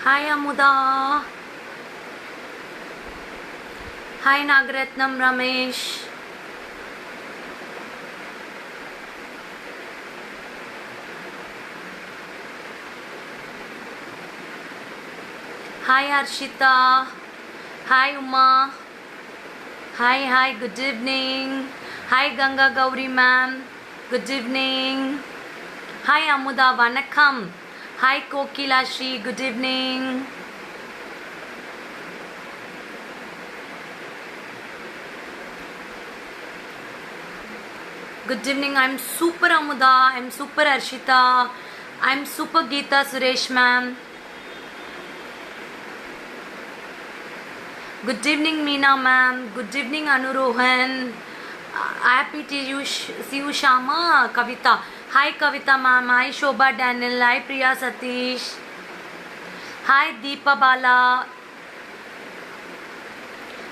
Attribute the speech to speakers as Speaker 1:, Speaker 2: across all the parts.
Speaker 1: Hi Amuda. Hi Nagaratnam Ramesh. Hi Arshita. Hi Uma. Hi, good evening. Hi Ganga Gauri ma'am. Good evening. Hi Amuda, Vanakkam. Hi Kokila Shri, good evening. Good evening, I'm super Amuda, I'm super Arshita, I'm super Geeta Suresh ma'am. Good evening Meena ma'am, good evening Anurohan. Happy to see you Shama Kavita. Hi Kavita ma'am, hi Shobha Daniel, hi Priya Satish. Hi Deepa Bala.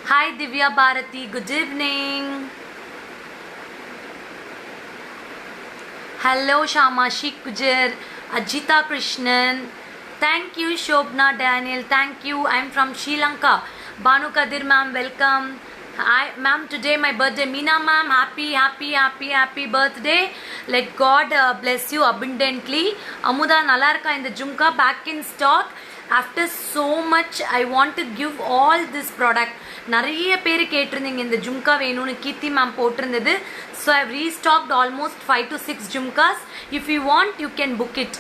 Speaker 1: Hi Divya Bharati, good evening. Hello Shama Shikujar, Ajita Krishnan. Thank you Shobna Daniel, thank you. I'm from Sri Lanka. Banu Kadir ma'am, welcome. Hi ma'am, today my birthday. Meena ma'am, happy birthday. Let God bless you abundantly. Amuda Nalarka in the Jumka back in stock. After so much I want to give all this product. நிறைய பேர் கேட்டிருந்தீங்க இந்த ஜும்கா வேணும்னு கீர்த்தி ma'am போட்டிருந்தது. So I've restocked almost 5 to 6 jumkas. If you want you can book it.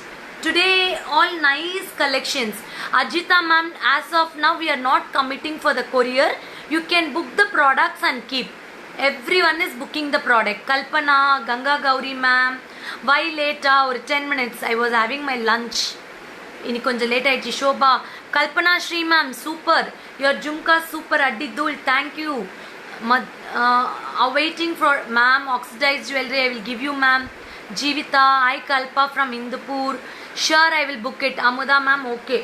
Speaker 1: Today all nice collections. Ajita ma'am, as of now we are not committing for the courier. You can book the products and keep. Everyone is booking the product. Kalpana, Ganga Gauri ma'am. Why later? Or 10 minutes. I was having my lunch. இன்னைக்கு கொஞ்சம் late ஆயிடுச்சு. Shobha, Kalpana Sri ma'am super, your jhumka super, அடிதுல், thank you. Waiting for ma'am oxidized jewelry, I will give you ma'am. Jeevita, hi Kalpa from Indupur, sure I will book it. Amuda ma'am, okay.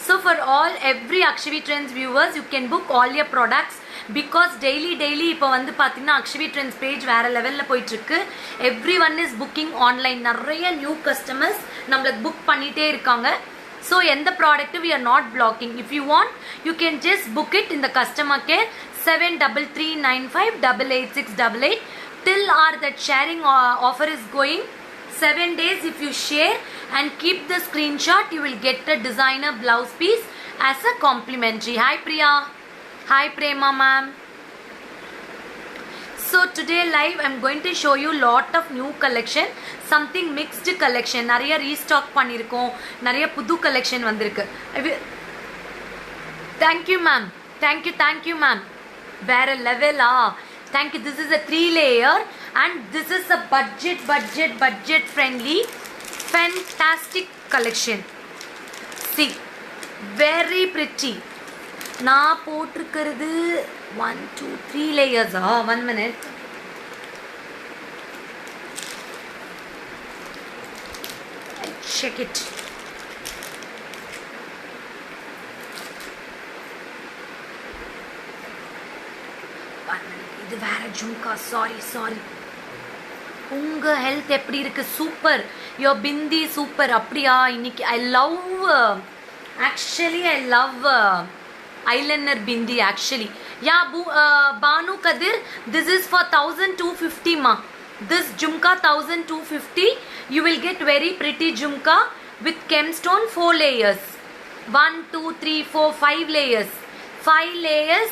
Speaker 1: So for all every Akshavi Trends viewers, you can book all your products because daily இப்போ வந்து பார்த்தீங்கன்னா Akshavi trends page வேற லெவலில் போயிட்டு இருக்கு. Everyone is booking online. நிறைய new customers நம்மளுக்கு book பண்ணிட்டே இருக்காங்க. ஸோ எந்த ப்ராடக்ட்டும் we are not blocking. If you want you can just book it இந்த customer care 7339588688 till our that sharing offer is going 7 days. If you share and keep the screenshot, you will get a designer blouse piece as a complimentary. Hi Priya. Hi Prema ma'am. So today live I'm going to show you lot of new collection, something mixed collection. நிறைய restock பண்ணிருக்கோம், நிறைய புது collection வந்திருக்கு. Thank you ma'am, thank you ma'am. வேற level thank you. This is a 3 layer and this is a budget friendly fantastic collection. See, very pretty. நான் போட்டிருக்கிறது 1 2 3 layers 1 minute. Check it. இது வேற ஜும்கா. சாரி. உங்க ஹெல்த் எப்படி இருக்கு? Super. யோ பிந்தி super. அப்படியா? இன்னைக்கு I love eyeliner bindi actually. Yeah, Banu Kadir, this is for 1250 ma. This jumka 1250. You will get very pretty jumka with gemstone 4 layers. 1 2 3 4 5 layers. 5 layers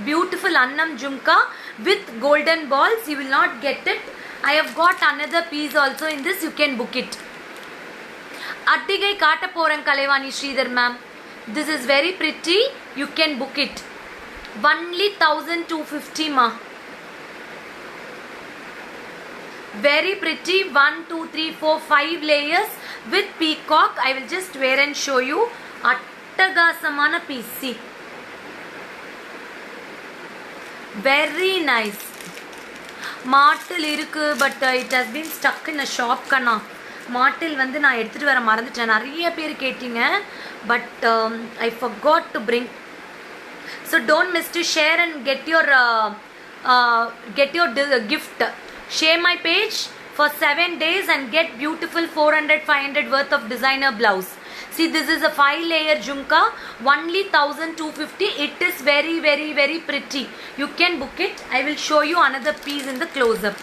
Speaker 1: beautiful annam jumka with golden balls. You will not get it. I have got another piece also in this. You can book it. Attigai kaata poran Kalevani Sridhar ma'am. This is very pretty. You can book it. Only 1250 ma. Very pretty. 1 2 3 4 5 layers with peacock. I will just wear and show you. Attagasamana piece. See. Very nice. மாட்டில் இருக்கு, but it has been stuck in a shop கண்ணா. மாட்டில் வந்து நான் எடுத்துட்டு வர மறந்துட்டேன். நிறைய பேர் கேட்டீங்க, but I forgot to bring. So don't miss to share and get your gift. Share my page for 7 days and get beautiful 400 500 worth of designer blouse. See, this is a 5-layer jhumka, only 1250. It is very, very, very pretty. You can book it. I will show you another piece in the close-up.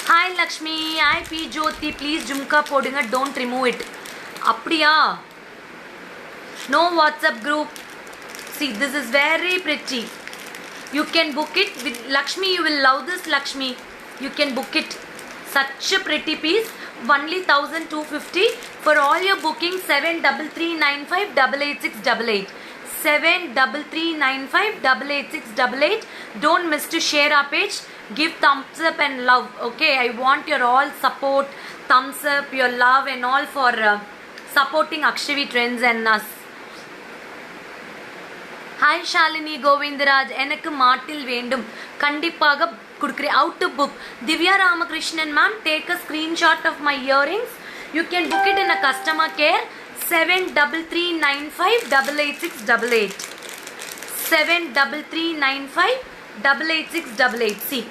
Speaker 1: Hi Lakshmi, hi P Jyoti, please jhumka podunga, don't remove it. Apdiya? No WhatsApp group. See, this is very pretty. You can book it with Lakshmi. You will love this, Lakshmi. You can book it. Such a pretty piece. Only 1250 for all your bookings. 7339588688. 7339588688. Don't miss to share our page. Give thumbs up and love. Okay, I want your all support, thumbs up, your love and all for supporting Akshavi Trends and us. Hi Shalini Govindaraj, எனக்கு மாட்டில் வேண்டும் கண்டிப்பாக குடுக்குறேன். Out to book. Divya Ramakrishnan ma'am, take a screenshot of my earrings. You can book it in a customer care. 7339588688. 7339588688. See,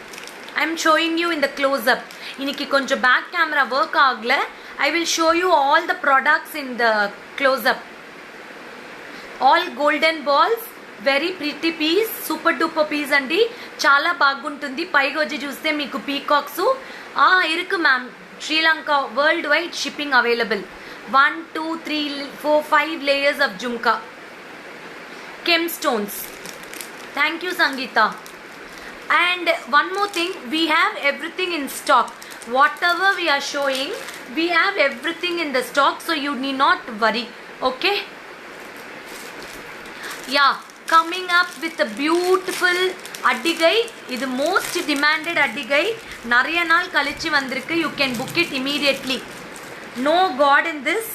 Speaker 1: I'm showing you in the close-up. இன்னைக்கு கொஞ்சம் back camera work ஆகல. I will show you all the products in the close-up. All golden balls. Very pretty piece, super duper piece అండి, చాలా బాగుంటుంది. పైగా వచ్చి చూస్తే మీకు పీకాక్స్ ఇరుకు ma'am. Sri Lanka world wide shipping available. 1 2 3 4 5 layers of jhumka. Kem stones. Thank you Sangeeta. And one more thing, we have everything in stock. Whatever we are showing, we have everything in the stock, so you need not worry. Okay, yeah, coming up with a beautiful addigai. This most demanded addigai, nariya naal kalichi vandirukku. You can book it immediately. No god in this.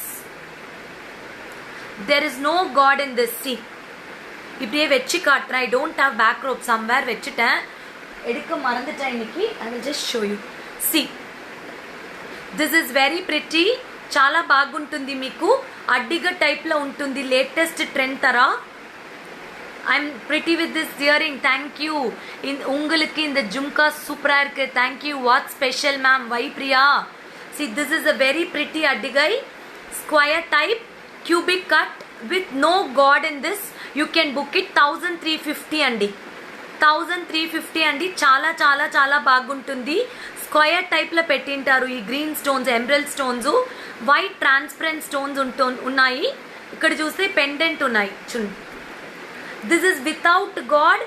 Speaker 1: There is no god in this. See, இப்படியே வெச்சி காட்டுறேன். I don't have back rope, somewhere வெச்சிட்டேன், எடுக்க மறந்துட்டேன் இன்னைக்கு. I will just show you. See, this is very pretty. చాలా బాగుంటుంది. మీకు అడ్డిగా type లో ఉంటుంది, లేటెస్ట్ ట్రెండ్ తరా. I'm pretty with this earring. Thank you. உங்களுக்கு இந்த ஜும்கா சூப்பரா இருக்கு. Thank you. What special ma'am? Why Priya? See, this is a very pretty addigai, square type, cubic cut with no god in this. You can book it 1350 andi. 1350 andi. చాలా చాలా చాలా బాగుంటుంది. Square type లో పెట్టింటారు. ఈ green stones, emerald stones, white transparent stones ఉన్నాయి. ఇక్కడ చూస్తే pendant ఉన్నాయి చూడండి. This is without god.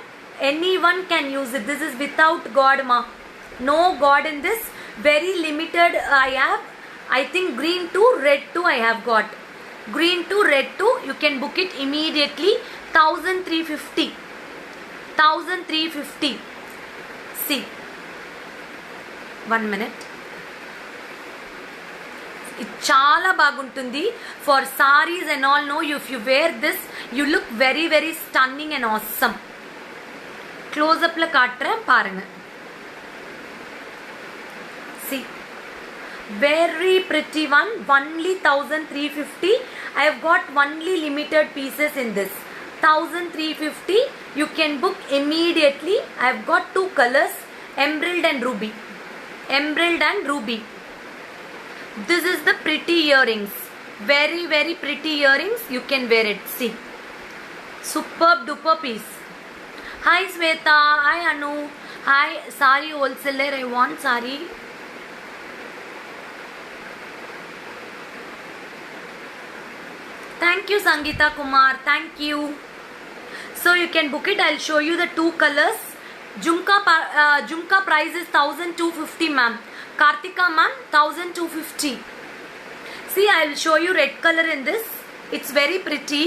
Speaker 1: Anyone can use it. This is without god ma. No god in this. Very limited. I have, I think green to red to I have got. Green to red to. You can book it immediately. 1350. 1350. See. 1 minute. చాలా బాగుంటుంది for saris and all. No, if you wear this you look very very stunning and awesome. க்ளோஸ்அப்ல காட்டுறேன் பாருங்க. See, very pretty one. Only 1350. I have got only limited pieces in this. 1350. You can book immediately. I have got 2 colors, emerald and ruby. Emerald and ruby. This is the pretty earrings. Very very pretty earrings. You can wear it. See, superb duper piece. Hi Sweta. Hi Anu. Hi Sari wholesaler. I want sari. Thank you Sangeeta Kumar. Thank you. So you can book it. I'll show you the 2 colors. Jhumka price is 1250 ma'am. Kartika ma'am, 1250. See, I will show you red color in this. It's very pretty.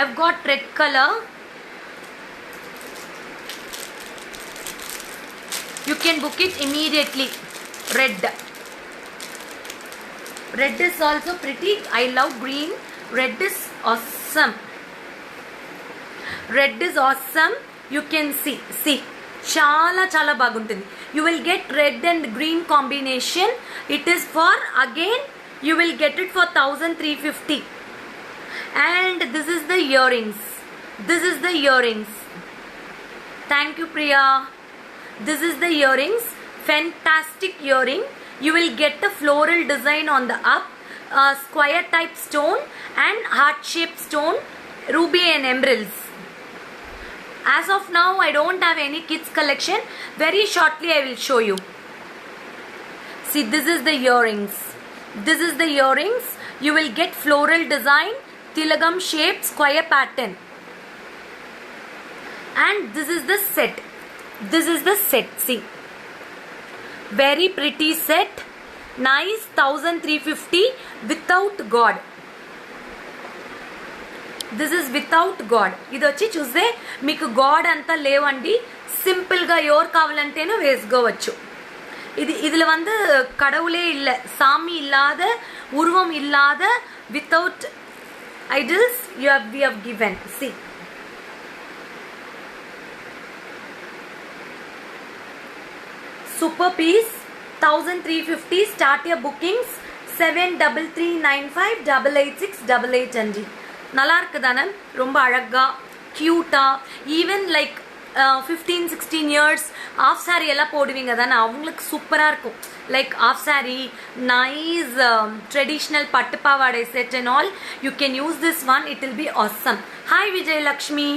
Speaker 1: I've got red color. You can book it immediately. Red. Red is also pretty. I love green. Red is awesome. Red is awesome. You can see చాలా చాలా బాగుంటుంది. You will get red and green combination. It is for, again you will get it for 1350. And this is the earrings. This is the earrings. Thank you Priya. This is the earrings. Fantastic earring. You will get a floral design on the up, square type stone and heart shaped stone, ruby and emeralds. As of now I don't have any kids collection. Very shortly I will show you. See, this is the earrings. This is the earrings. You will get floral design, tilagam shape, square pattern. And this is the set. This is the set. See, very pretty set. Nice. 1350 without God. This is without God. ఇది వచ్చి చూస్తే మీకు God అంతా లేవండి. సింపుల్గా ఎవరు కావాలంటేనూ వేసుకోవచ్చు. இதில் வந்து கடவுளே இல்லை, சாமி இல்லாத, உருவம் இல்லாத, without idols we have given. See, super piece. 1350. Start your bookings. 7339588688 அண்டி. நல்லா இருக்குதானே? ரொம்ப அழகா க்யூட்டா. Even like 15-16 years half sari எல்லாம் போடுவீங்க தானே, அவங்களுக்கு சூப்பராக இருக்கும். Like half sari, nice traditional pattu pavadai set and all. You can use this one. It will be awesome. Hi Vijayalakshmi.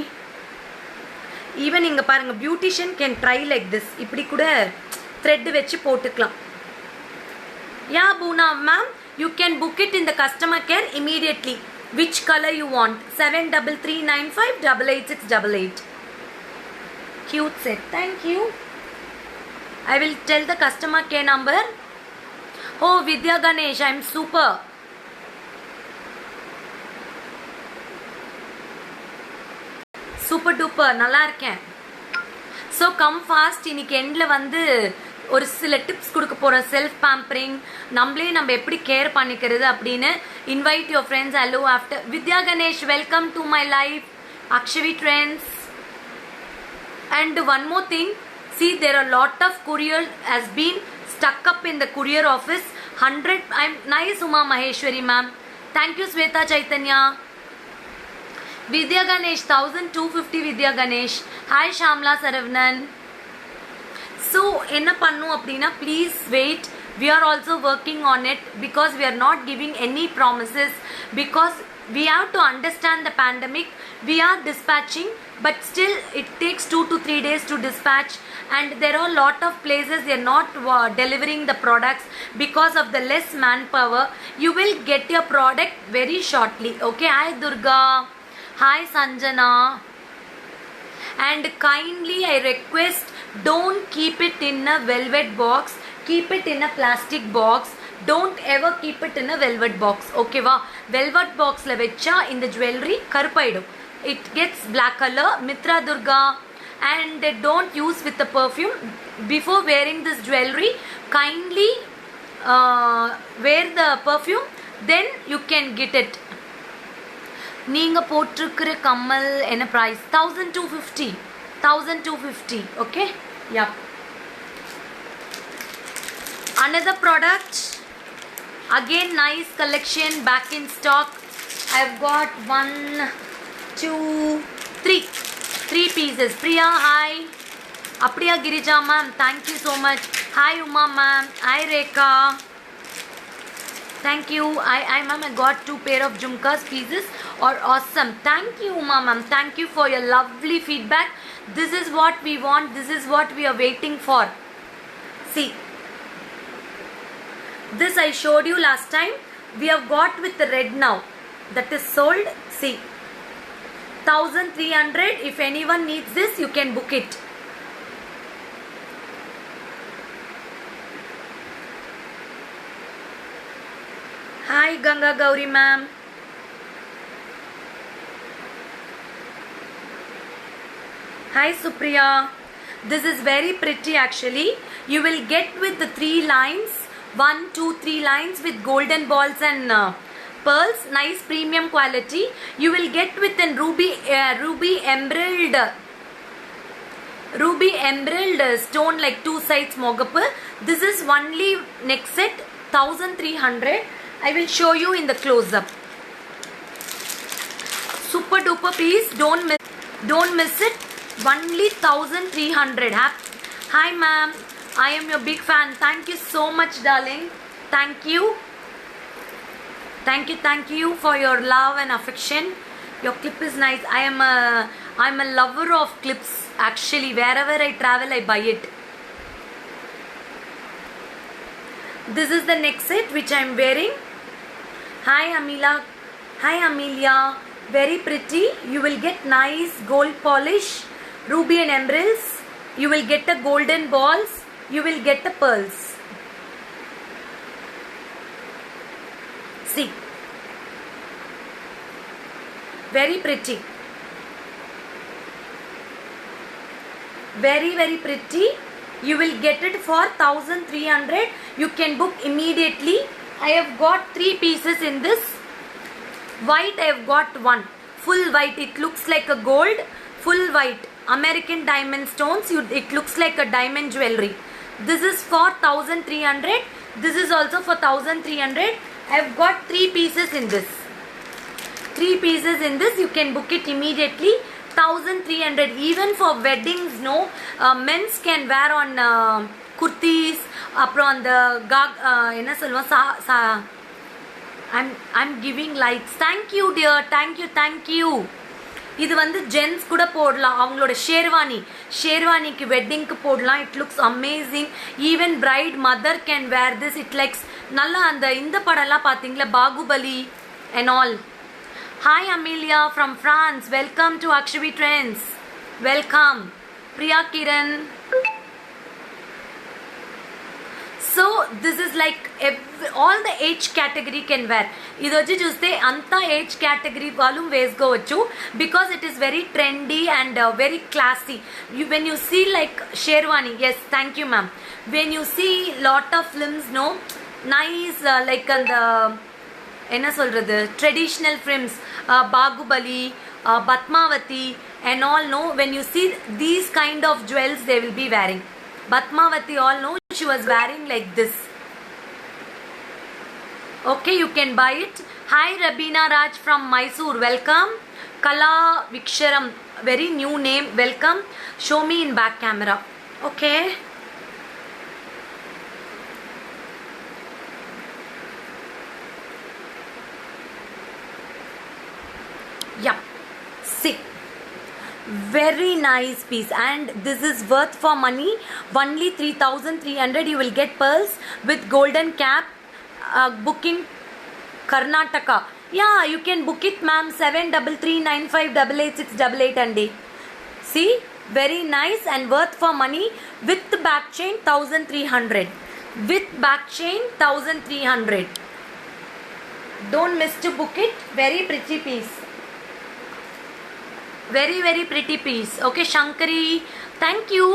Speaker 1: Even இங்கே பாருங்கள், beautician can try like this. இப்படி கூட த்ரெட் வச்சு போட்டுக்கலாம். Yeah Poona ma'am, you can book it in the customer care immediately. Which colour you want? 7339588688. Cute set. Thank you. I will tell the customer care number. Oh, Vidya Ganesh, I am super. Super duper. நல்லா இருக்கேன். So come fast. இன்னைக்கு எண்ட்ல வந்து ஒரு சில tips கொடுக்க போகிறோம். Self pampering, நம்மளே நம்ம எப்படி கேர் பண்ணிக்கிறது அப்படின்னு. Invite your friends. Hello after Vidya Ganesh, welcome to my life. Akshavi trends. And one more thing, see, there are lot of courier has been stuck up in the courier office. 100. I'm nice. Uma Maheshwari ma'am, thank you. Sweta Chaitanya. Vidya Ganesh 1250. Vidya Ganesh. Hi Shamla Saravnan. So enna pannu appadina, please wait. We are also working on it because we are not giving any promises, because we have to understand the pandemic. We are dispatching, but still it takes 2 to 3 days to dispatch, and there are a lot of places they are not delivering the products because of the less manpower. You will get your product very shortly. Okay. Hi Durga. Hi Sanjana. And kindly I request, don't keep it in a velvet box. Keep it in a plastic box. Don't ever keep it in a velvet box. Okay va? Velvet box la vecha in the jewelry karupaidum. It gets black color. Mitra Durga. And don't use with the perfume. Before wearing this jewelry, kindly wear the perfume, then you can get it. நீங்க போட்டிருக்கிற கம்மல் என்ன price? 1250. 1250. Okay. Yeah. Another product. Again nice collection, back in stock. I've got 1, 2, 3 pieces. Priya, hi. Apriya Girija ma'am, thank you so much. Hi Uma ma'am. Hi Rekha. Thank you. I ma'am, I got 2 pair of jhumkas pieces are awesome. Thank you Uma ma'am. Thank you for your lovely feedback. This is what we want. This is what we are waiting for. See, this I showed you last time. We have got with the red now. That is sold. See, 1300. If anyone needs this, you can book it. Hi Ganga Gauri ma'am. Hi Supriya. This is very pretty actually. You will get with the 3 lines. 1, 2, 3 lines with golden balls and pearls. Nice premium quality. You will get with a ruby emerald stone, like 2 sides mogapu. This is only next set 1300. I will show you in the close up. Super duper piece. Don't miss it. Only 1300. Hi ma'am. I am your big fan. Thank you so much, darling. Thank you. Thank you for your love and affection. Your clip is nice. I'm a lover of clips. Actually, wherever I travel, I buy it. This is the next set which I'm wearing. Hi Amila. Hi Amelia. Very pretty. You will get nice gold polish, ruby and emeralds. You will get the golden balls. You will get the pearls. See. Very pretty. Very, very pretty. You will get it for 1300. You can book immediately. I have got 3 pieces in this. White, I have got 1. Full white. It looks like a gold. Full white. American diamond stones. It looks like a diamond jewelry. This is for 1300. This is also for 1300. I have got 3 pieces in this. 3 pieces in this. You can book it immediately. 1300. Even for weddings, no, men's can wear on kurtis. அப்புறம் அந்த என்ன சொல்லுவோம் I'm giving likes. Thank you dear. Thank you. இது வந்து gents கூட போடலாம். அவங்களோட ஷேர்வானிக்கு வெட்டிங்க்கு போடலாம். It looks amazing. Even bride mother can wear this. It likes நல்லா அந்த இந்த படம்லாம் பார்த்தீங்களா, Baahubali and all. Hi Amelia from France. Welcome to Akshavi Trends. Welcome. Priya Kiran. So this is like all the age category can wear. Idu vachi chuste anta age category valum veskovachu because it is very trendy and very classy. When you see like sherwani, yes, thank you ma'am. When you see lot of films, no, nice like and என்ன சொல்றது, traditional films, Baahubali, Padmavati and all, no, when you see these kind of jewels they will be wearing. Padmavati, all know she was wearing like this. Okay, you can buy it. Hi Rabina Raj from Mysore. Welcome. Kala Viksharam, very new name. Welcome. Show me in back camera. Okay. Yeah. See. Very nice piece, and this is worth for money. Only 3300. You will get pearls with golden cap. Booking Karnataka. Yeah, you can book it ma'am. 7339588688 and see, very nice and worth for money. With back chain 1300. With back chain 1300. Don't miss to book it. Very pretty piece. Very very pretty piece. Okay Shankari, thank you.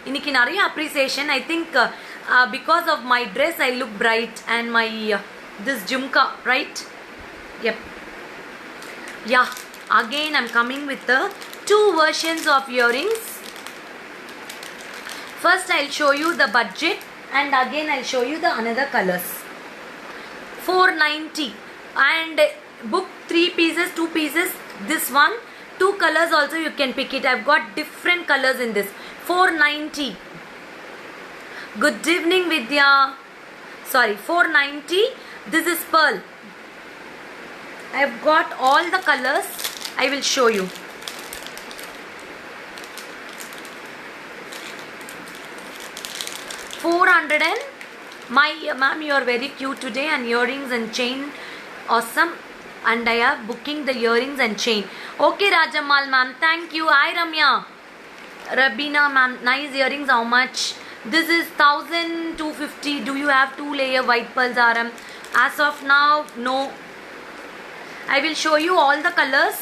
Speaker 1: Iniki nariya appreciation. I think because of my dress I look bright, and my this jhumka, right? Yep. Yeah, again I'm coming with the 2 versions of earrings. First I'll show you the budget, and again I'll show you the another colors. 490, and book 3 pieces, 2 pieces. This one 2 colors also you can pick it. I've got different colors in this. 490. Good evening Vidya. Sorry, 490. This is pearl. I've got all the colors. I will show you. 400 and my ma'am, you are very cute today, and earrings and chain awesome. And I am booking the earrings and chain. Okay Rajamal ma'am, thank you. Hi Ramya. Rabina ma'am, nice earrings. How much? This is 1250. Do you have 2 layer white pearls RM? As of now, no. I will show you all the colors.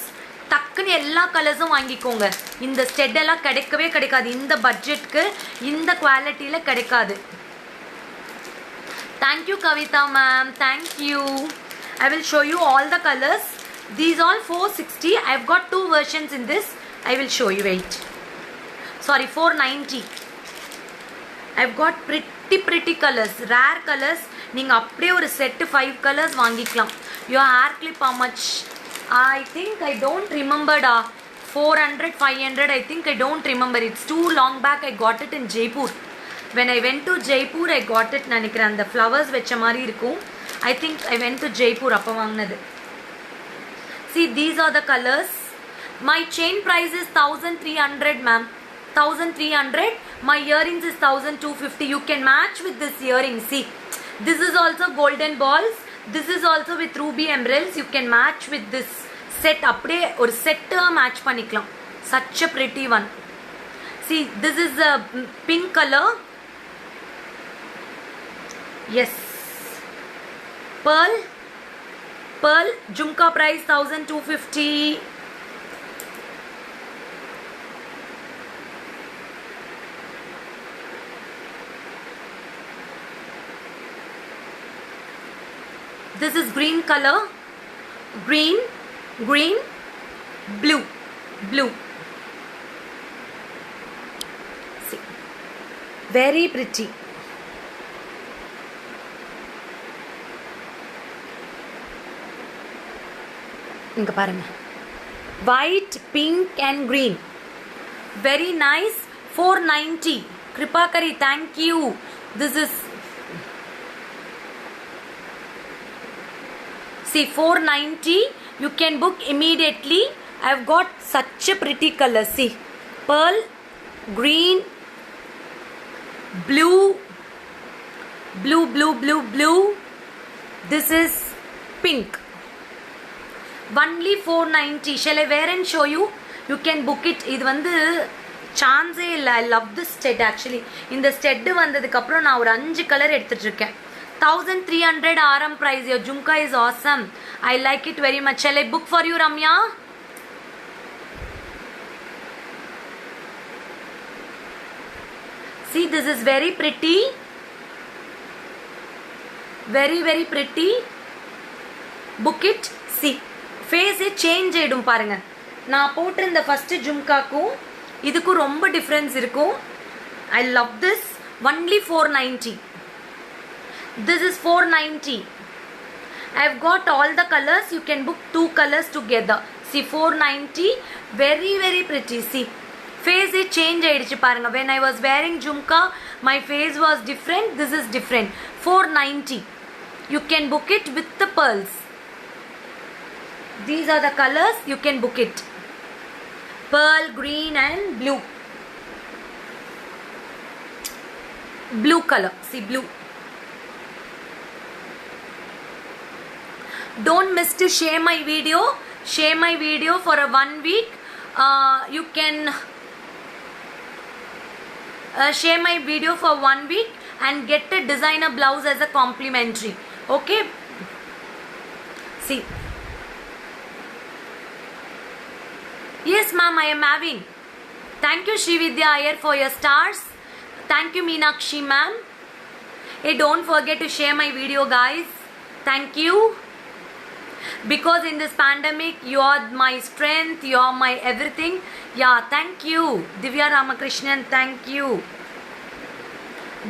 Speaker 1: டக்குன்னு எல்லா கலர்ஸும் வாங்கிக்கோங்க. இந்த stud எல்லாம் கிடைக்கவே கிடைக்காது. இந்த பட்ஜெட்க்கு இந்த குவாலிட்டியில் கிடைக்காது. Thank you Kavita ma'am. Thank you. I will show you all the colors. These all 460. I've got 2 versions in this. I will show you. Wait. Sorry, 490. I've got pretty colors, rare colors. நீங்க அப்படியே ஒரு set 5 colors வாங்கிக்கலாம். Your hair clip how much? I think I don't remember 400 500. I think I don't remember. It's too long back. I got it in Jaipur. when I went to Jaipur I got it நினைக்கிறேன் அந்த flowers வெச்ச மாதிரி இருக்கும் I think I went to Jaipur அப்ப வாங்குனது see these are the colors my chain price is 1300 ma'am 1300 my earrings is 1250 you can match with this earring see this is also golden balls this is also with ruby emeralds you can match with this set அப்படியே ஒரு செட்டா match பண்ணிக்கலாம் such a pretty one see this is a pink color yes pearl jhumka price 1250 this is green color green blue see very pretty இங்க பாருங்க white pink and green very nice 490 kripakari thank you this is see 490 you can book immediately I've got such a pretty color see pearl green blue this is pink only 490 shall I wear and show you you can book it இது வந்து சான்ஸே இல்லை I love this stud actually இந்த stud வந்ததுக்கு அப்புறம் நான் ஒரு 5 colour எடுத்துட்டு இருக்கேன் 1300 RM price your jhumka is awesome I like it very much shall I book for you Ramya see this is very pretty very pretty book it see face change ஆயிடும் பாருங்க நான் போட்டிருந்த ஃபர்ஸ்ட் ஜும்காக்கும் இதுக்கும் ரொம்ப difference இருக்கும் I love this only 490 this is 490 I've got all the colors you can book 2 colors together see 490 very pretty see face change ஆயிடுச்சு பாருங்க when I was wearing jhumka my face was different this is different 490 you can book it with the pearls these are the colors you can book it pearl green and blue color see blue don't miss to share my video for a 1 week you can share my video for 1 week and get a designer blouse as a complimentary okay see yes ma'am I am having thank you Srividya Iyer for your stars thank you Meenakshi ma'am hey don't forget to share my video guys thank you because in this pandemic you are my strength you are my everything yeah thank you Divya Ramakrishnan thank you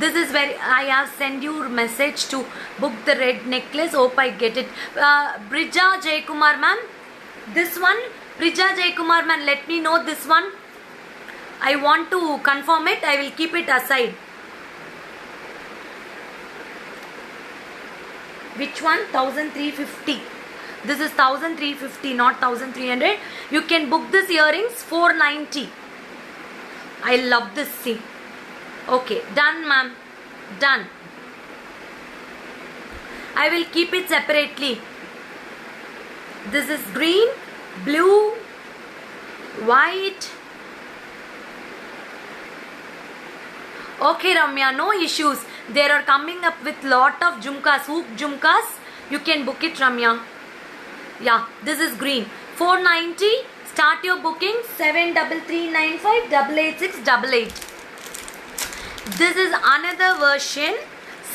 Speaker 1: this is very I have sent you message to book the red necklace hope I get it Brija Jaykumar ma'am this one Brija Jaykumar ma'am let me know this one I want to confirm it I will keep it aside which one 1350 this is 1350 not 1300 you can book this earrings 490 I love this see okay done ma'am done I will keep it separately this is green blue white okay Ramya no issues they are coming up with lot of jhumkas hoop jhumkas you can book it Ramya yeah this is green 490 start your booking 7395888688 this is another version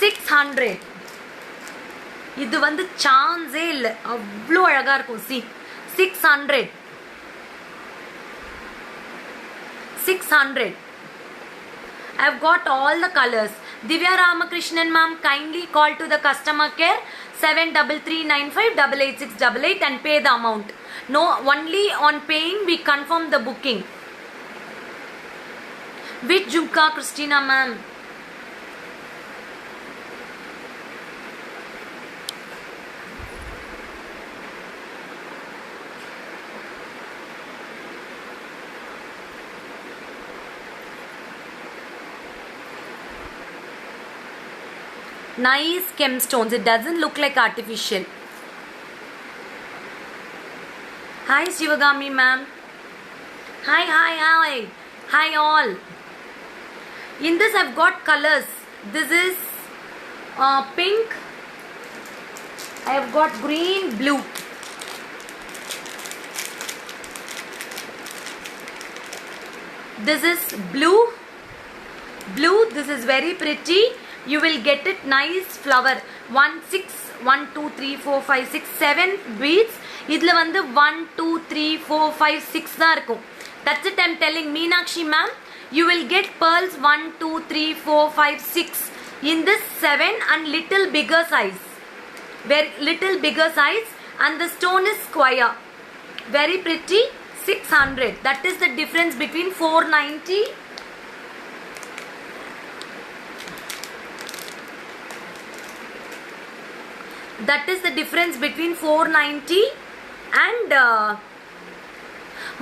Speaker 1: 600 இது வந்து சான்ஸே இல்லை அவ்வளோ அழகா இருக்கும் see 600 I've got all the colors Divya Ramakrishnan ma'am kindly call to the customer care 7339588688 and pay the amount no only on paying we confirm the booking which jhumka Christina ma'am Nice gemstones. It doesn't look like artificial. Hi Shivagami ma'am. Hi all. In this I've got colors. This is pink. I have got green, blue. This is blue. This is very pretty. You will get it nice flower. 1 2 3 4 5 6 7 beads. இதுல வந்து 1 2 3 4 5 6 தான் இருக்கும். That's it I'm telling Meenakshi ma'am. You will get pearls 1 2 3 4 5 6 in this 7 and little bigger size. Very little bigger size, and the stone is square. Very pretty. 600. That is the difference between 490. That is the difference between 490 and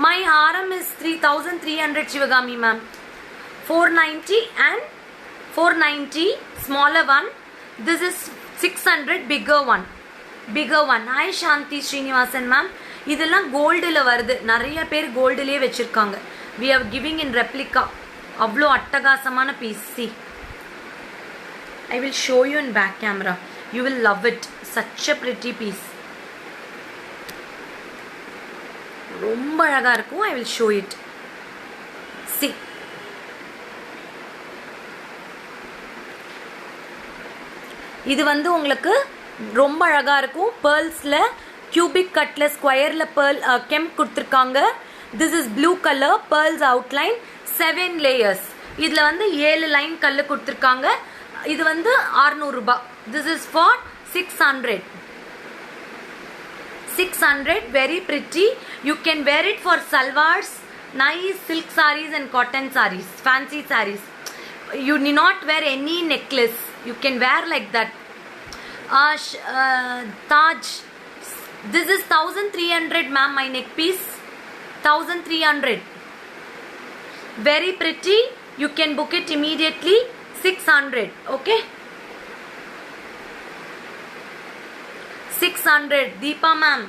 Speaker 1: my haram is 3300 Shivagami ma'am. 490 and 490 smaller one. This is 600 bigger one. Hi Shanti Srinivasan ma'am. இதெல்லாம் கோல்டில் வருது. நிறைய பேர் கோல்டிலே வச்சிருக்காங்க. We are giving in replica. அவ்வளோ அட்டகாசமான piece. See, I will show you in back camera. You will love it. Such a pretty piece. ரொம்ப அழகா இருக்கும். I will show it. See. இது வந்து உங்களுக்கு ரொம்ப அழகா இருக்கும். pearlsல cubic cutல squareல pearl kem கொடுத்திருக்காங்க. This is blue color pearls outline 7 layers. இதுல வந்து 7 லைன் கல்லு கொடுத்திருக்காங்க. இது வந்து 600 ரூபாய். This is for 600. Very pretty. You can wear it for salwars, nice silk sarees and cotton sarees, fancy sarees. You need not wear any necklace. You can wear like that. Taj. This is 1300 ma'am, my neck piece. 1300. Very pretty. You can book it immediately. 600. Okay. 600. Deepa ma'am,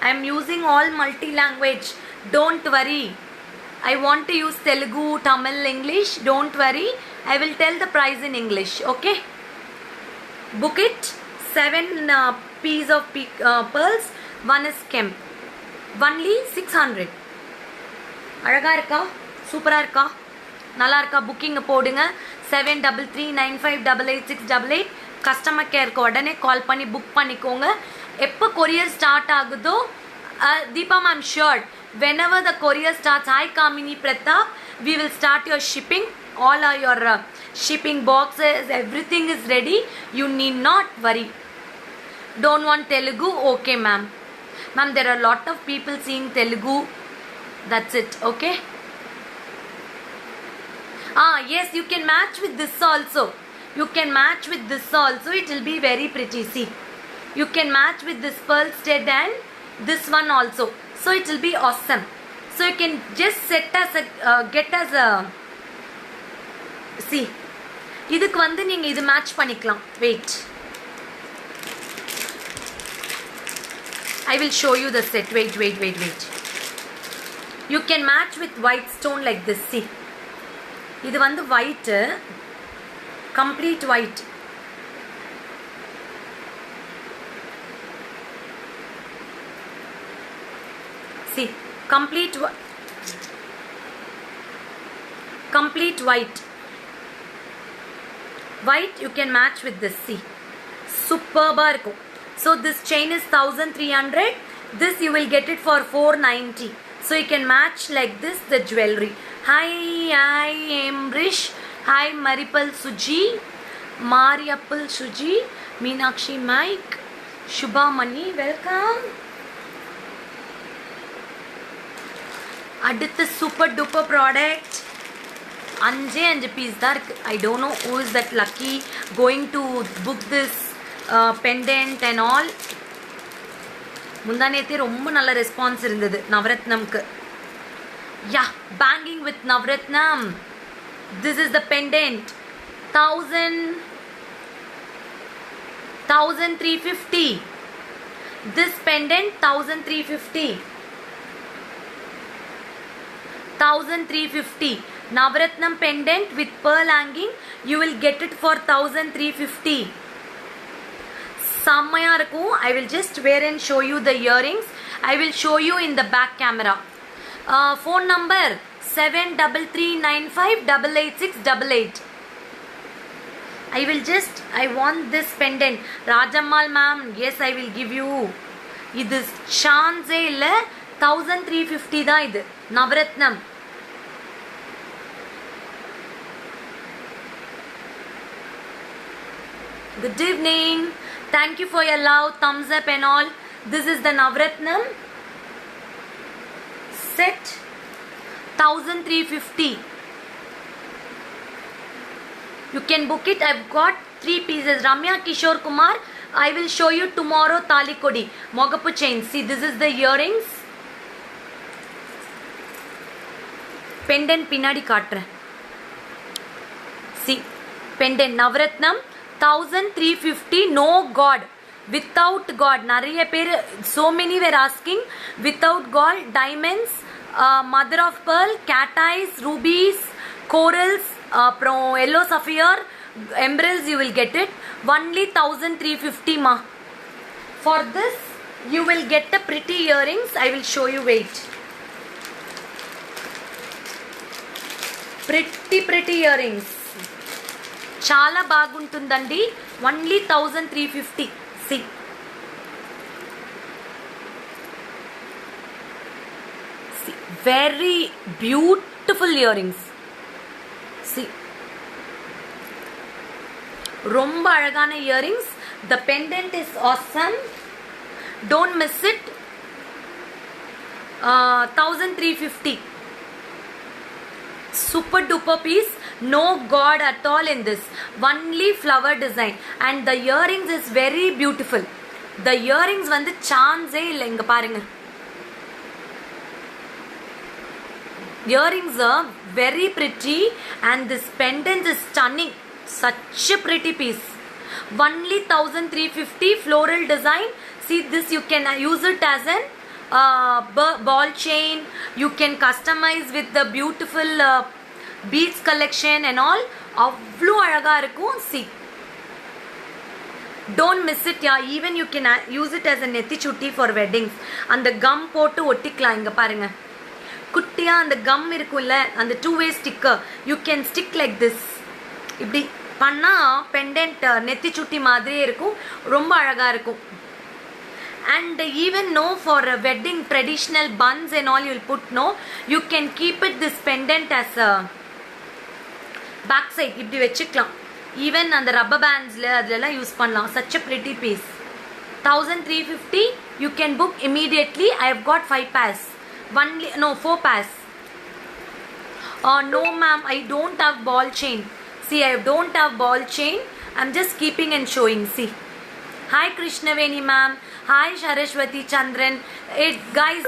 Speaker 1: I am using all multi-language. Don't worry. I want to use Telugu, Tamil, English. Don't worry. I will tell the price in English. Okay. Book it. 7 piece of pearls. 1 is kemp. Only 600. அழகா இருக்கா? சூப்பரா இருக்கா? நல்லா இருக்கா? Booking போடுங்க. 7339588688 customer கேருக்கு உடனே கால் பண்ணி book பண்ணிக்கோங்க. எப்போ கொரியர் ஸ்டார்ட் ஆகுதோ Deepa ma'am, sure. Whenever the courier starts, hi Kamini Pratap, we will start your shipping. All are your shipping boxes, everything is ready. You need not worry. Don't want Telugu? Okay ma'am. Ma'am, there are a lot of people seeing Telugu. That's it. Okay. Yes, you can match with this also. You can match with this also. It will be very pretty. See, you can match with this pearl stud and this one also. So it will be awesome. So you can just set as a get as a see. இதுக்கு வந்து நீங்க இது match பண்ணிக்கலாம். Wait. I will show you the set. Wait. You can match with white stone like this. See. இது வந்து white, complete white. See, complete white. White you can match with this. See, superb இருக்கும். So this chain is 1300. This you will get it for 490. So you can match like this the jewelry. Hi Amrish. Hi Maripal Suji. Mariapal Suji. Meenakshi Mike. Shubha Mani. Welcome. அடுத்து super duper product. 5 piece தான் இருக்கு. I don't know who is that lucky going to book this pendant and all. முந்தானேத்தே ரொம்ப நல்ல response இருந்தது நவரத்னம்க்கு. Yeah, banging with Navratnam. This is the pendant. 1000 1350. This pendant 1350. 1350. Navaratnam pendant with pearl hanging, you will get it for 1350. Samaya irukum. I will just wear and show you the earrings. I will show you in the back camera. Phone number 7339588688. I want this pendant. Rajammal ma'am, yes, I will give you. This chance illa 1350 da idu. Navaratnam. Good evening. Thank you for your love, thumbs up and all. This is the Navratnam set 1350. You can book it. I've got 3 pieces. Ramya Kishore Kumar, I will show you tomorrow Talikodi. Mogapu chain. See, this is the earrings. Pendant pinadi kaatren. See, pendant Navratnam 1350. No God. Without God. Nariya per, so many were asking. Without God. Diamonds, mother of pearl, cat eyes, rubies, corals, yellow sapphire, emeralds, you will get it. Only 1350 ma. For this, you will get the pretty earrings. I will show you. Wait. Pretty earrings. Chala baguntundandi. Only 1350. See. See. Very beautiful earrings. See. Romba alagana earrings. The pendant is awesome. Don't miss it. 1350. Super duper piece. No God at all in this. Only flower design. And the earrings is very beautiful. The earrings vandu chance illa inga parunga. Earrings are very pretty and this pendant is stunning. Such a pretty piece. Only 1350. Floral design. See, this you can use it as an ball chain. You can customize with the beautiful beads collection and all. Avlo alaga irukum. See, don't miss it. Yeah, even you can use it as a nethi chutti for weddings. And the gum போட்டு ஒட்டிக்கலாம். இங்க பாருங்க, குட்டியா அந்த come இருக்கும்ல, அந்த 2-way sticker, you can stick like this. இப்படி பண்ணா pendant நெத்தி சுட்டி மாதிரியே இருக்கும். ரொம்ப அழகா இருக்கும். And even no, for a wedding traditional buns and all you will put, no, you can keep it this pendant as a back side. இப்படி வச்சுக்கலாம். Even அந்த rubber bandsல அதெல்லாம் யூஸ் பண்ணலாம். Such a pretty piece. 1350. You can book immediately. I have got 5 pairs. 4 pairs. No ma'am, I don't have ball chain. See, I don't have ball chain. I'm just keeping and showing. See. Hi Krishnaveni ma'am. Hi Saraswati Chandran. Guys,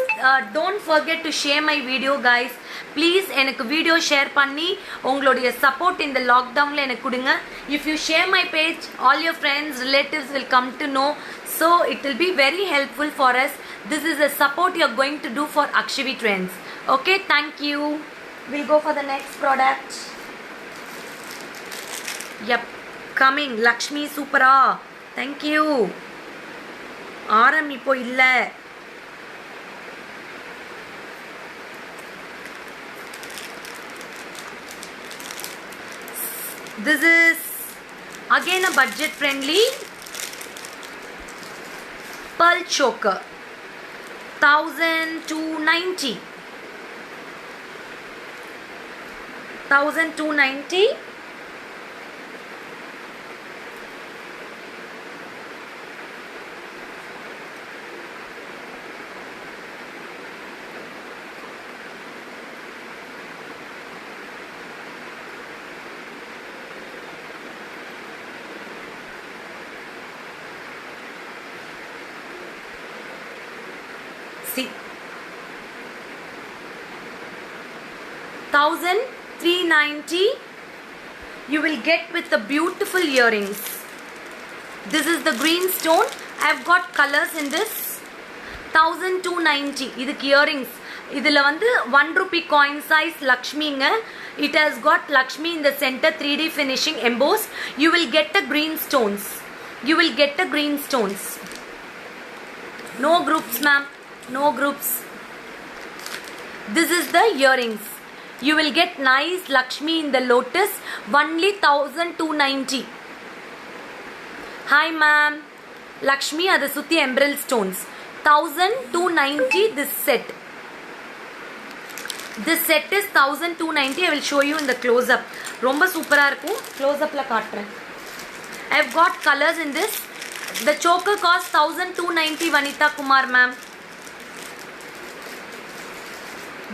Speaker 1: don't forget to share my video guys. Please எனக்கு video share பண்ணி உங்களுடைய support இந்த லாக்டவுனில் எனக்கு கொடுங்க. If you share my page, all your friends, relatives will come to know. So it will be very helpful for us. This is a support you are going to do for Akshavi Trends. Okay, thank you. We'll go for the next product. Yep, coming. Lakshmi Supera. Thank you. ஆரம் இப்போ இல்லை. This is again a budget friendly pearl choker. 1290. 1290. See, 1390. You will get with the beautiful earrings. This is the green stone. I've got colors in this. 1290. இதுக்கு earrings. இதில் வந்து 1 rupee coin size Lakshmiங்க. It has got Lakshmi in the center, 3D finishing embossed. You will get the green stones. You will get the green stones. No groups, ma'am. No groups. This is the earrings. You will get nice Lakshmi in the lotus. Only 1290. Hi, ma'am. Lakshmi are the Suti emerald stones. 1290 this set. This set is 1290. I will show you in the close up. Romba super irukku. Close up la kaatren. I have got colors in this. The choker costs 1290. Vanita Kumar ma'am.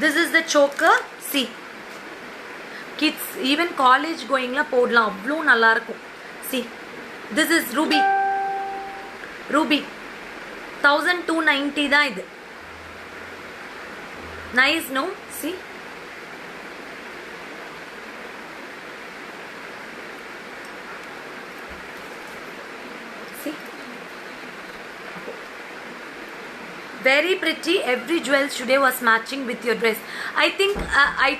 Speaker 1: This is the choker. See. Kids even college going la podlam avlo nalla irukum. See. This is ruby. Ruby. 1290 da idu. Nice, no? See? See? Very pretty. Every jewels today was matching with your dress. I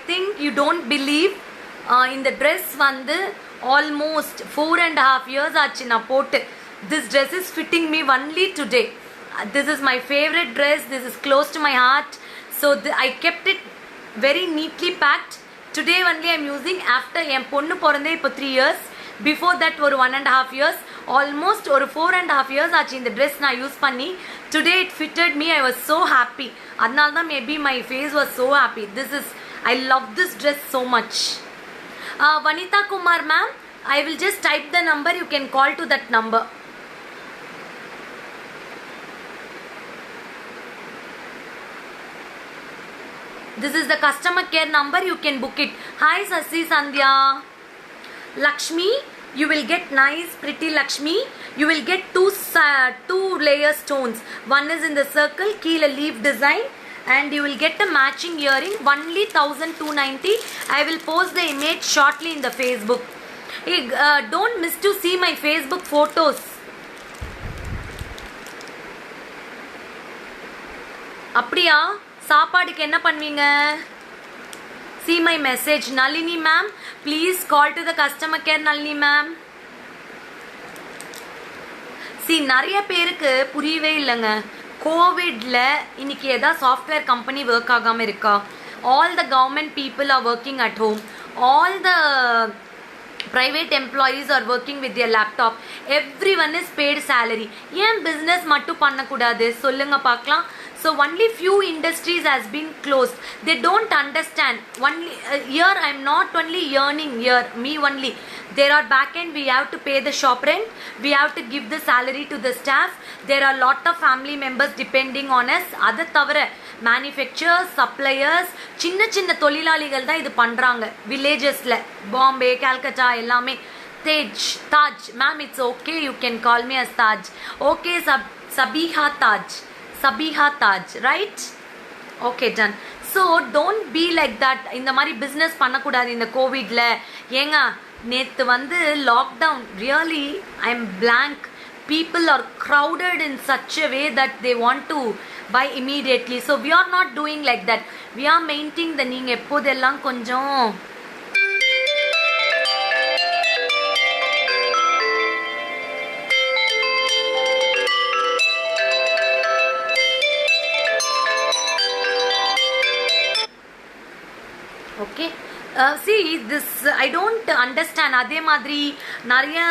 Speaker 1: think you don't believe in the dress vandu almost 4.5 years aachu na potu. This dress is fitting me only today. This is my favorite dress. This is close to my heart. So I kept it very neatly packed. Today only I am using. After என் பொண்ணு பிறந்தே இப்போ 3 years. Before that ஒரு 1.5 years. Almost ஒரு 4.5 years ஆச்சு இந்த dress நான் use பண்ணி. Today it fitted me. I was so happy. அதனால தான் maybe my face was so happy. I love this dress so much. Vanita Kumar ma'am, I will just type the number. You can call to that number. This is the customer care number. You can book it. Hi Sasi Sandhya. Lakshmi, you will get nice pretty Lakshmi. You will get two layer stones. One is in the circle, keel a leaf design, and you will get a matching earring. Only 1290. I will post the image shortly in the Facebook. Hey, don't miss to see my Facebook photos. அப்படியா சாப்பாடுக்கு என்ன பண்ணுவீங்க? See my message. Nalini ma'am, please call to the customer care. Nalini ma'am. See, நிறைய பேருக்கு புரியவே இல்லைங்க. கோவிட்ல இன்னைக்கு ஏதா சாஃப்ட்வேர் கம்பெனி ஒர்க் ஆகாம இருக்கா? All the government people are working at home. All the private employees are working with their laptop. Everyone is paid salary. ஏன் business மட்டும் பண்ணக்கூடாது சொல்லுங்க பார்க்கலாம். So only few industries has been closed. They don't understand. Only here I am not only earning here, me only. There are back end, we have to pay the shop rent. We have to give the salary to the staff. There are lot of family members depending on us. Adu thavara manufacturers, suppliers, சின்ன தொழிலாளிகள் தான் இது பண்றாங்க. Villagesல Bombay, Calcutta எல்லாமே. Taj, ma'am, it's okay. You can call me as Taj. Okay, Sabiha Taj. Sabiha Taj, right? Okay, done. So don't be like that. இந்த மாதிரி business பண்ணக்கூடாது இந்த கோவிட்ல. ஏங்க நேத்து வந்து lockdown. Really, I am blank. People are crowded in such a way that they want to buy immediately. So we are not doing like that. We are maintaining the நீங்க எப்போதெல்லாம் கொஞ்சம் okay. See this, I don't understand. Adhe madri nariya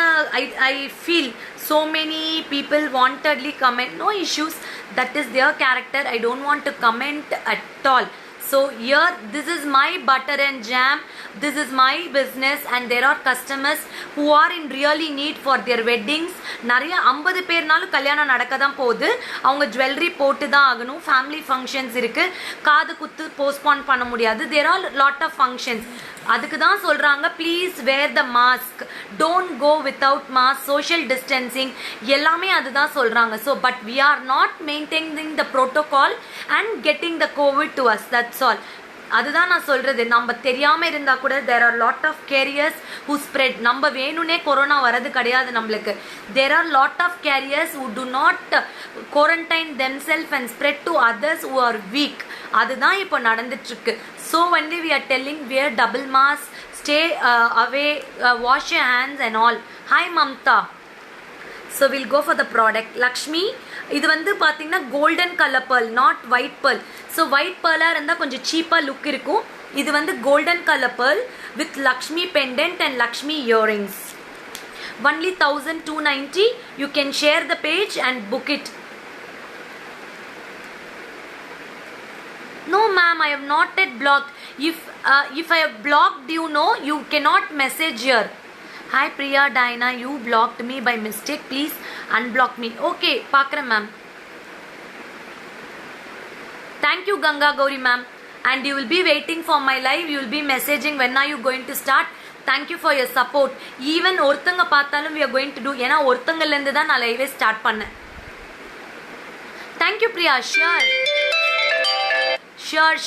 Speaker 1: I feel so many people wantedly comment. No issues, that is their character. I don't want to comment at all. So here, this is my butter and jam. This is my business, and there are customers who are in really need for their weddings. நிறைய 50 பேர்னாலும் கல்யாணம் நடக்க தான் போகுது. அவங்க jewellery போட்டு தான் ஆகணும். Family functions இருக்கு. காது குத்து போஸ்ட்போன் பண்ண முடியாது. There are lot of functions. அதுக்கு தான் சொல்றாங்க please wear the mask, don't go without mask, social distancing எல்லாமே அதுதான் சொல்றாங்க. So but we are not maintaining the protocol and getting the covid to us, that's all. அதுதான் நான் சொல்கிறது. நம்ம தெரியாமல் இருந்தால் கூட there are lot of carriers who spread. நம்ம வேணும்னே கொரோனா வரது கிடையாது நம்மளுக்கு. There are lot of carriers who do not quarantine themselves and spread to others who are weak. அதுதான் இப்போ நடந்துட்டுருக்கு. So only we are telling wear double mask, stay away, wash your hands and all. Hi Mamta. So we'll go for the product. Lakshmi, இது வந்து பார்த்தீங்கன்னா golden colour pearl, not white pearl. So white pearl-ஆக இருந்தால் கொஞ்சம் சீப்பாக look இருக்கும். இது வந்து golden colour pearl with Lakshmi pendant and Lakshmi earrings. Only 1290. You can share the page and book it. No ma'am, I have not yet blocked. If I have blocked you, no, you cannot message here. Hi Priya Dina, you blocked me by mistake. Please unblock me. Okay, Pakra ma'am. Thank you Ganga Gauri ma'am. And you will be waiting for my live. You will be messaging when are you going to start. Thank you for your support. Even ஒருத்தங்க பார்த்தாலும் we are going to do. ஏன்னா ஒருத்தங்கலேருந்து தான் நான் லைவே start பண்ணேன். Thank you Priya.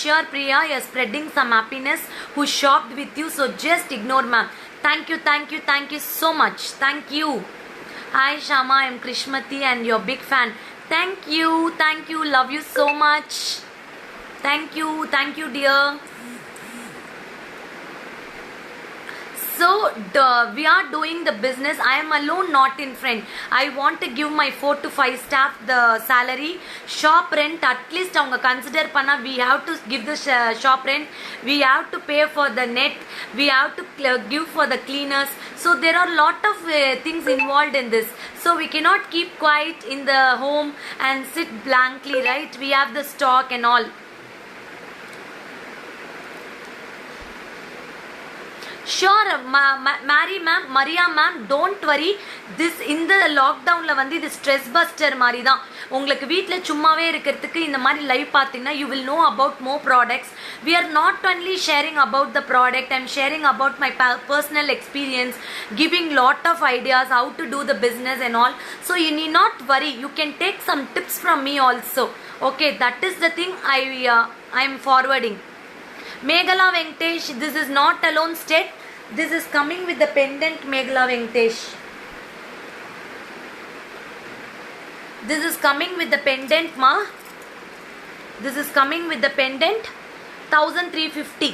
Speaker 1: Sure Priya, you are spreading some happiness who shopped with you, so just ignore ma'am. Thank you so much. Thank you. Hi Shama, I am Krishmati and your big fan. Thank you, love you so much. Thank you dear. So we are doing the business. I am alone, not in friend. I want to give my 4 to 5 staff the salary. Shop rent at least avanga consider panna. We have to give the shop rent. We have to pay for the net. We have to give for the cleaners. So there are lot of things involved in this. So we cannot keep quiet in the home and sit blankly, right? We have the stock and all. Sure, Maria ma'am, don't worry. This இந்த லாக்டவுனில் வந்து இது stress buster மாதிரி தான். உங்களுக்கு வீட்டில் சும்மாவே இருக்கிறதுக்கு இந்த மாதிரி லைவ் பார்த்தீங்கன்னா you will know about more products. We are not only sharing about the product, I'm sharing about my personal experience, giving lot of ideas how to do the business and all. So you need not worry. You can take some tips from me also. Okay, that is the thing I am forwarding. Meghala Venkatesh, this is not alone state. This is coming with the pendant. Meghala Venkatesh, this is coming with the pendant ma. This is coming with the pendant 1350.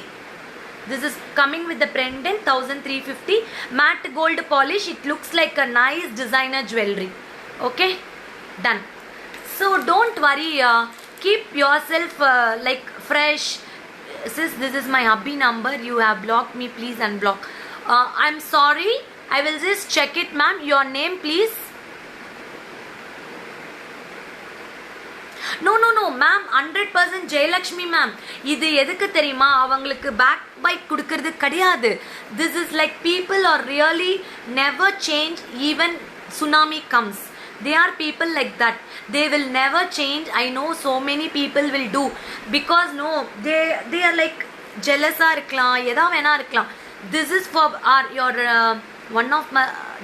Speaker 1: This is coming with the pendant 1350. Matte gold polish. It looks like a nice designer jewelry. Okay, done. So don't worry, keep yourself like fresh. Sis, this is my hubby number. You have blocked me. Please unblock. I'm sorry. I will just check it, ma'am. Your name, please. No, ma'am. 100% Jayalakshmi, ma'am. இது எதுக்கு தெரியுமா? அவங்களுக்கு back byte கொடுக்கறது கிடையாது. This is like people are really never change even tsunami comes. They are people like that. They will never change. I know so many people will do because no, they are like jealous இருக்கலாம், எதா வேணா இருக்கலாம். This is for your one of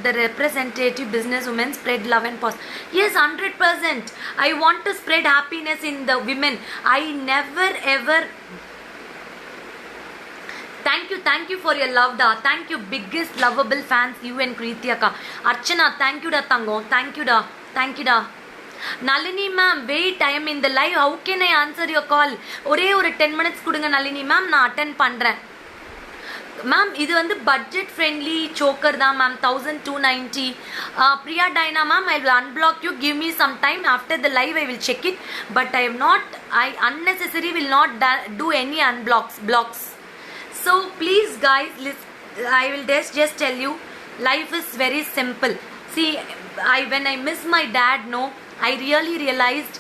Speaker 1: the representative businesswomen spread love and pause. Yes, 100%. I want to spread happiness in the women. I never ever. Thank you for your love da. Thank you, biggest lovable fans, you and Kriti akka. Archana, thank you da tangom. Thank you da. Nalini ma'am, wait, I am in the live. How can I answer your call? ஒரே ஒரு 10 minutes கொடுங்க Nalini ma'am, நான் attend பண்றேன். Ma'am இது வந்து budget friendly choker தான் ma'am, 1290. Priya Dina ma'am, I will unblock you. Give me some time. After the live I will check it. But I unnecessary will not do any blocks. So please guys, I will just tell you, life is very simple. See, when I miss my dad, no, I really realized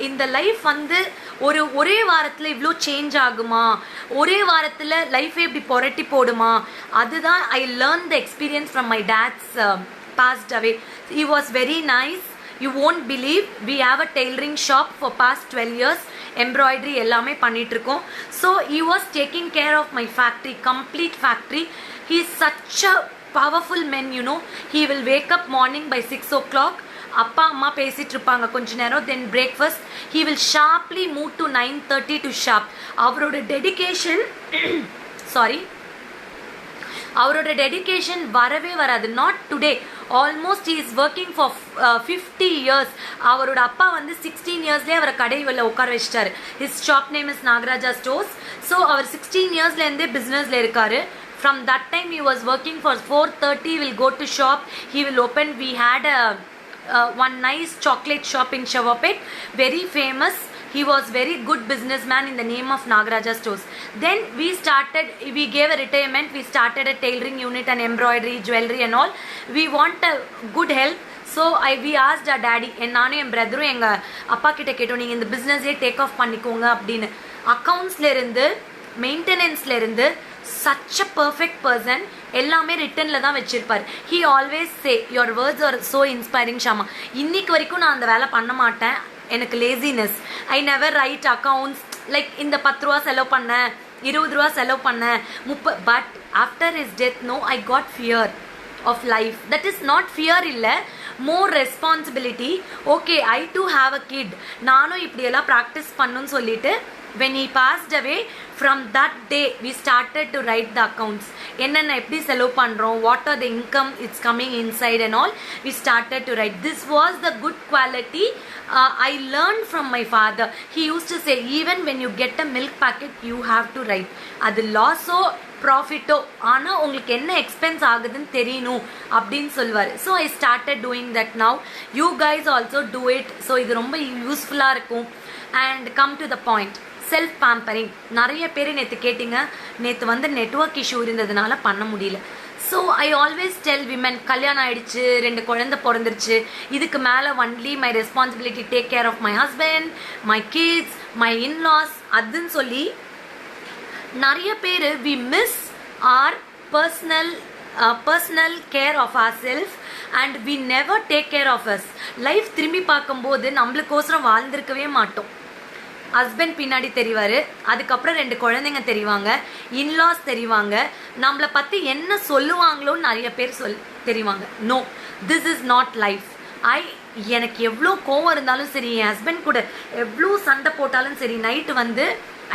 Speaker 1: in the life வந்து ஒரே வாரத்தில் இவ்வளோ change ஆகுமா, ஒரே வாரத்தில் லைஃபே இப்படி புரட்டி போடுமா, அதுதான் I learned the experience from my dad's passed away. He was very nice. You won't believe, we have a tailoring shop for past 12 years. Embroidery எல்லாமே பண்ணிட்டு இருக்கோம். So he was taking care of my factory, complete factory. He is such a powerful man, you know. He will wake up morning by 6 o'clock. அப்பா அம்மா பேசிட்டு இருப்பாங்க கொஞ்ச நேரம், then breakfast. He will sharply move to 9:30 to shop. அவரோட dedication அவரோட dedication வரவே வராது. Not today, almost he is working for 50 years. அவரோட அப்பா வந்து 16 இயர்ஸ்லேயே அவரை கடையில் உட்கார வச்சிட்டாரு. His shop name is Nagaraja stores. So அவர் 16 இயர்ஸ்லேருந்தே பிஸ்னஸில் இருக்காரு. From that time he was working for 4:30, will go to shop, he will open. We had one nice chocolate shop in Shavapet, very famous. He was very good businessman in the name of Nagaraja Stores. Then we gave a retirement, we started a tailoring unit and embroidery, jewelry and all. We want a good help. So we asked our daddy, நானும் என் பிரதரும் எங்கள் அப்பா கிட்ட கேட்டோம், நீங்கள் இந்த பிஸ்னஸே take off பண்ணிக்கோங்க அப்படின்னு. அக்கௌண்ட்ஸ்லேருந்து மெயின்டெனன்ஸ்லேருந்து such a perfect person, எல்லாமே ரிட்டனில் தான் வச்சிருப்பார். He always say your words are so inspiring Shama. இன்னைக்கு வரைக்கும் நான் அந்த வேலை பண்ண மாட்டேன், எனக்கு laziness. I never write accounts like இந்த 10 ரூபா செலவு பண்ணேன், 20 ரூபா செலவு பண்ணேன், 30. But after his death no, I got fear of life. That is not fear, இல்லை, more responsibility. Okay, I do have a kid, நானும் இப்படியெல்லாம் ப்ராக்டிஸ் பண்ணுன்னு சொல்லிட்டு when he passed away, from that day we started to write the accounts. என்னென்ன எப்படி செலவு பண்ணுறோம், what are the income it's coming inside and all, we started to write. This was the good quality I learned from my father. He used to say, even when you get a milk packet you have to write. அது லாஸோ ப்ராஃபிட்டோ, ஆனால் உங்களுக்கு என்ன expense ஆகுதுன்னு தெரியணும் அப்படின்னு சொல்லுவார். So I started doing that now. You guys also do it. So இது ரொம்ப யூஸ்ஃபுல்லாக இருக்கும். And come to the point, self pampering. நிறைய பேர் நேற்று கேட்டிங்க, நேற்று வந்து நெட்வொர்க் இஷ்யூ இருந்ததுனால பண்ண முடியல. So I always tell women, கல்யாணம் ஆகிடுச்சு, 2 குழந்தை பிறந்துருச்சு, இதுக்கு மேலே only my responsibility take care of my husband, my kids, my in-laws அதுன்னு சொல்லி நிறைய பேர் we miss our personal care of our self and we never take care of us. Life திரும்பி பார்க்கும்போது நம்மளுக்கோசரம் வாழ்ந்திருக்கவே மாட்டோம். ஹஸ்பண்ட் பின்னாடி தெரிவார், அதுக்கப்புறம் 2 குழந்தைங்க தெரிவாங்க, இன்லாஸ் தெரிவாங்க, நம்மளை பற்றி என்ன சொல்லுவாங்களோன்னு நிறைய பேர் தெரிவாங்க. No, this is not life. எனக்கு எவ்வளோ கோவம் இருந்தாலும் சரி, என் ஹஸ்பண்ட் கூட எவ்வளோ சண்டை போட்டாலும் சரி, நைட்டு வந்து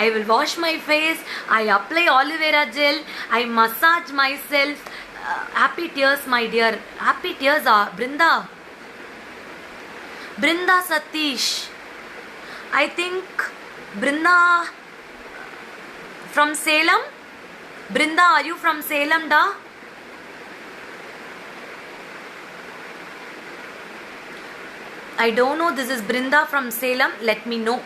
Speaker 1: I will wash my face, I apply aloe vera gel, I massage myself. Happy tears, my dear. Happy tears are Brinda Satish. I think Brinda from Salem. Brinda, are you from Salem da? I don't know. This is Brinda from Salem. Let me know.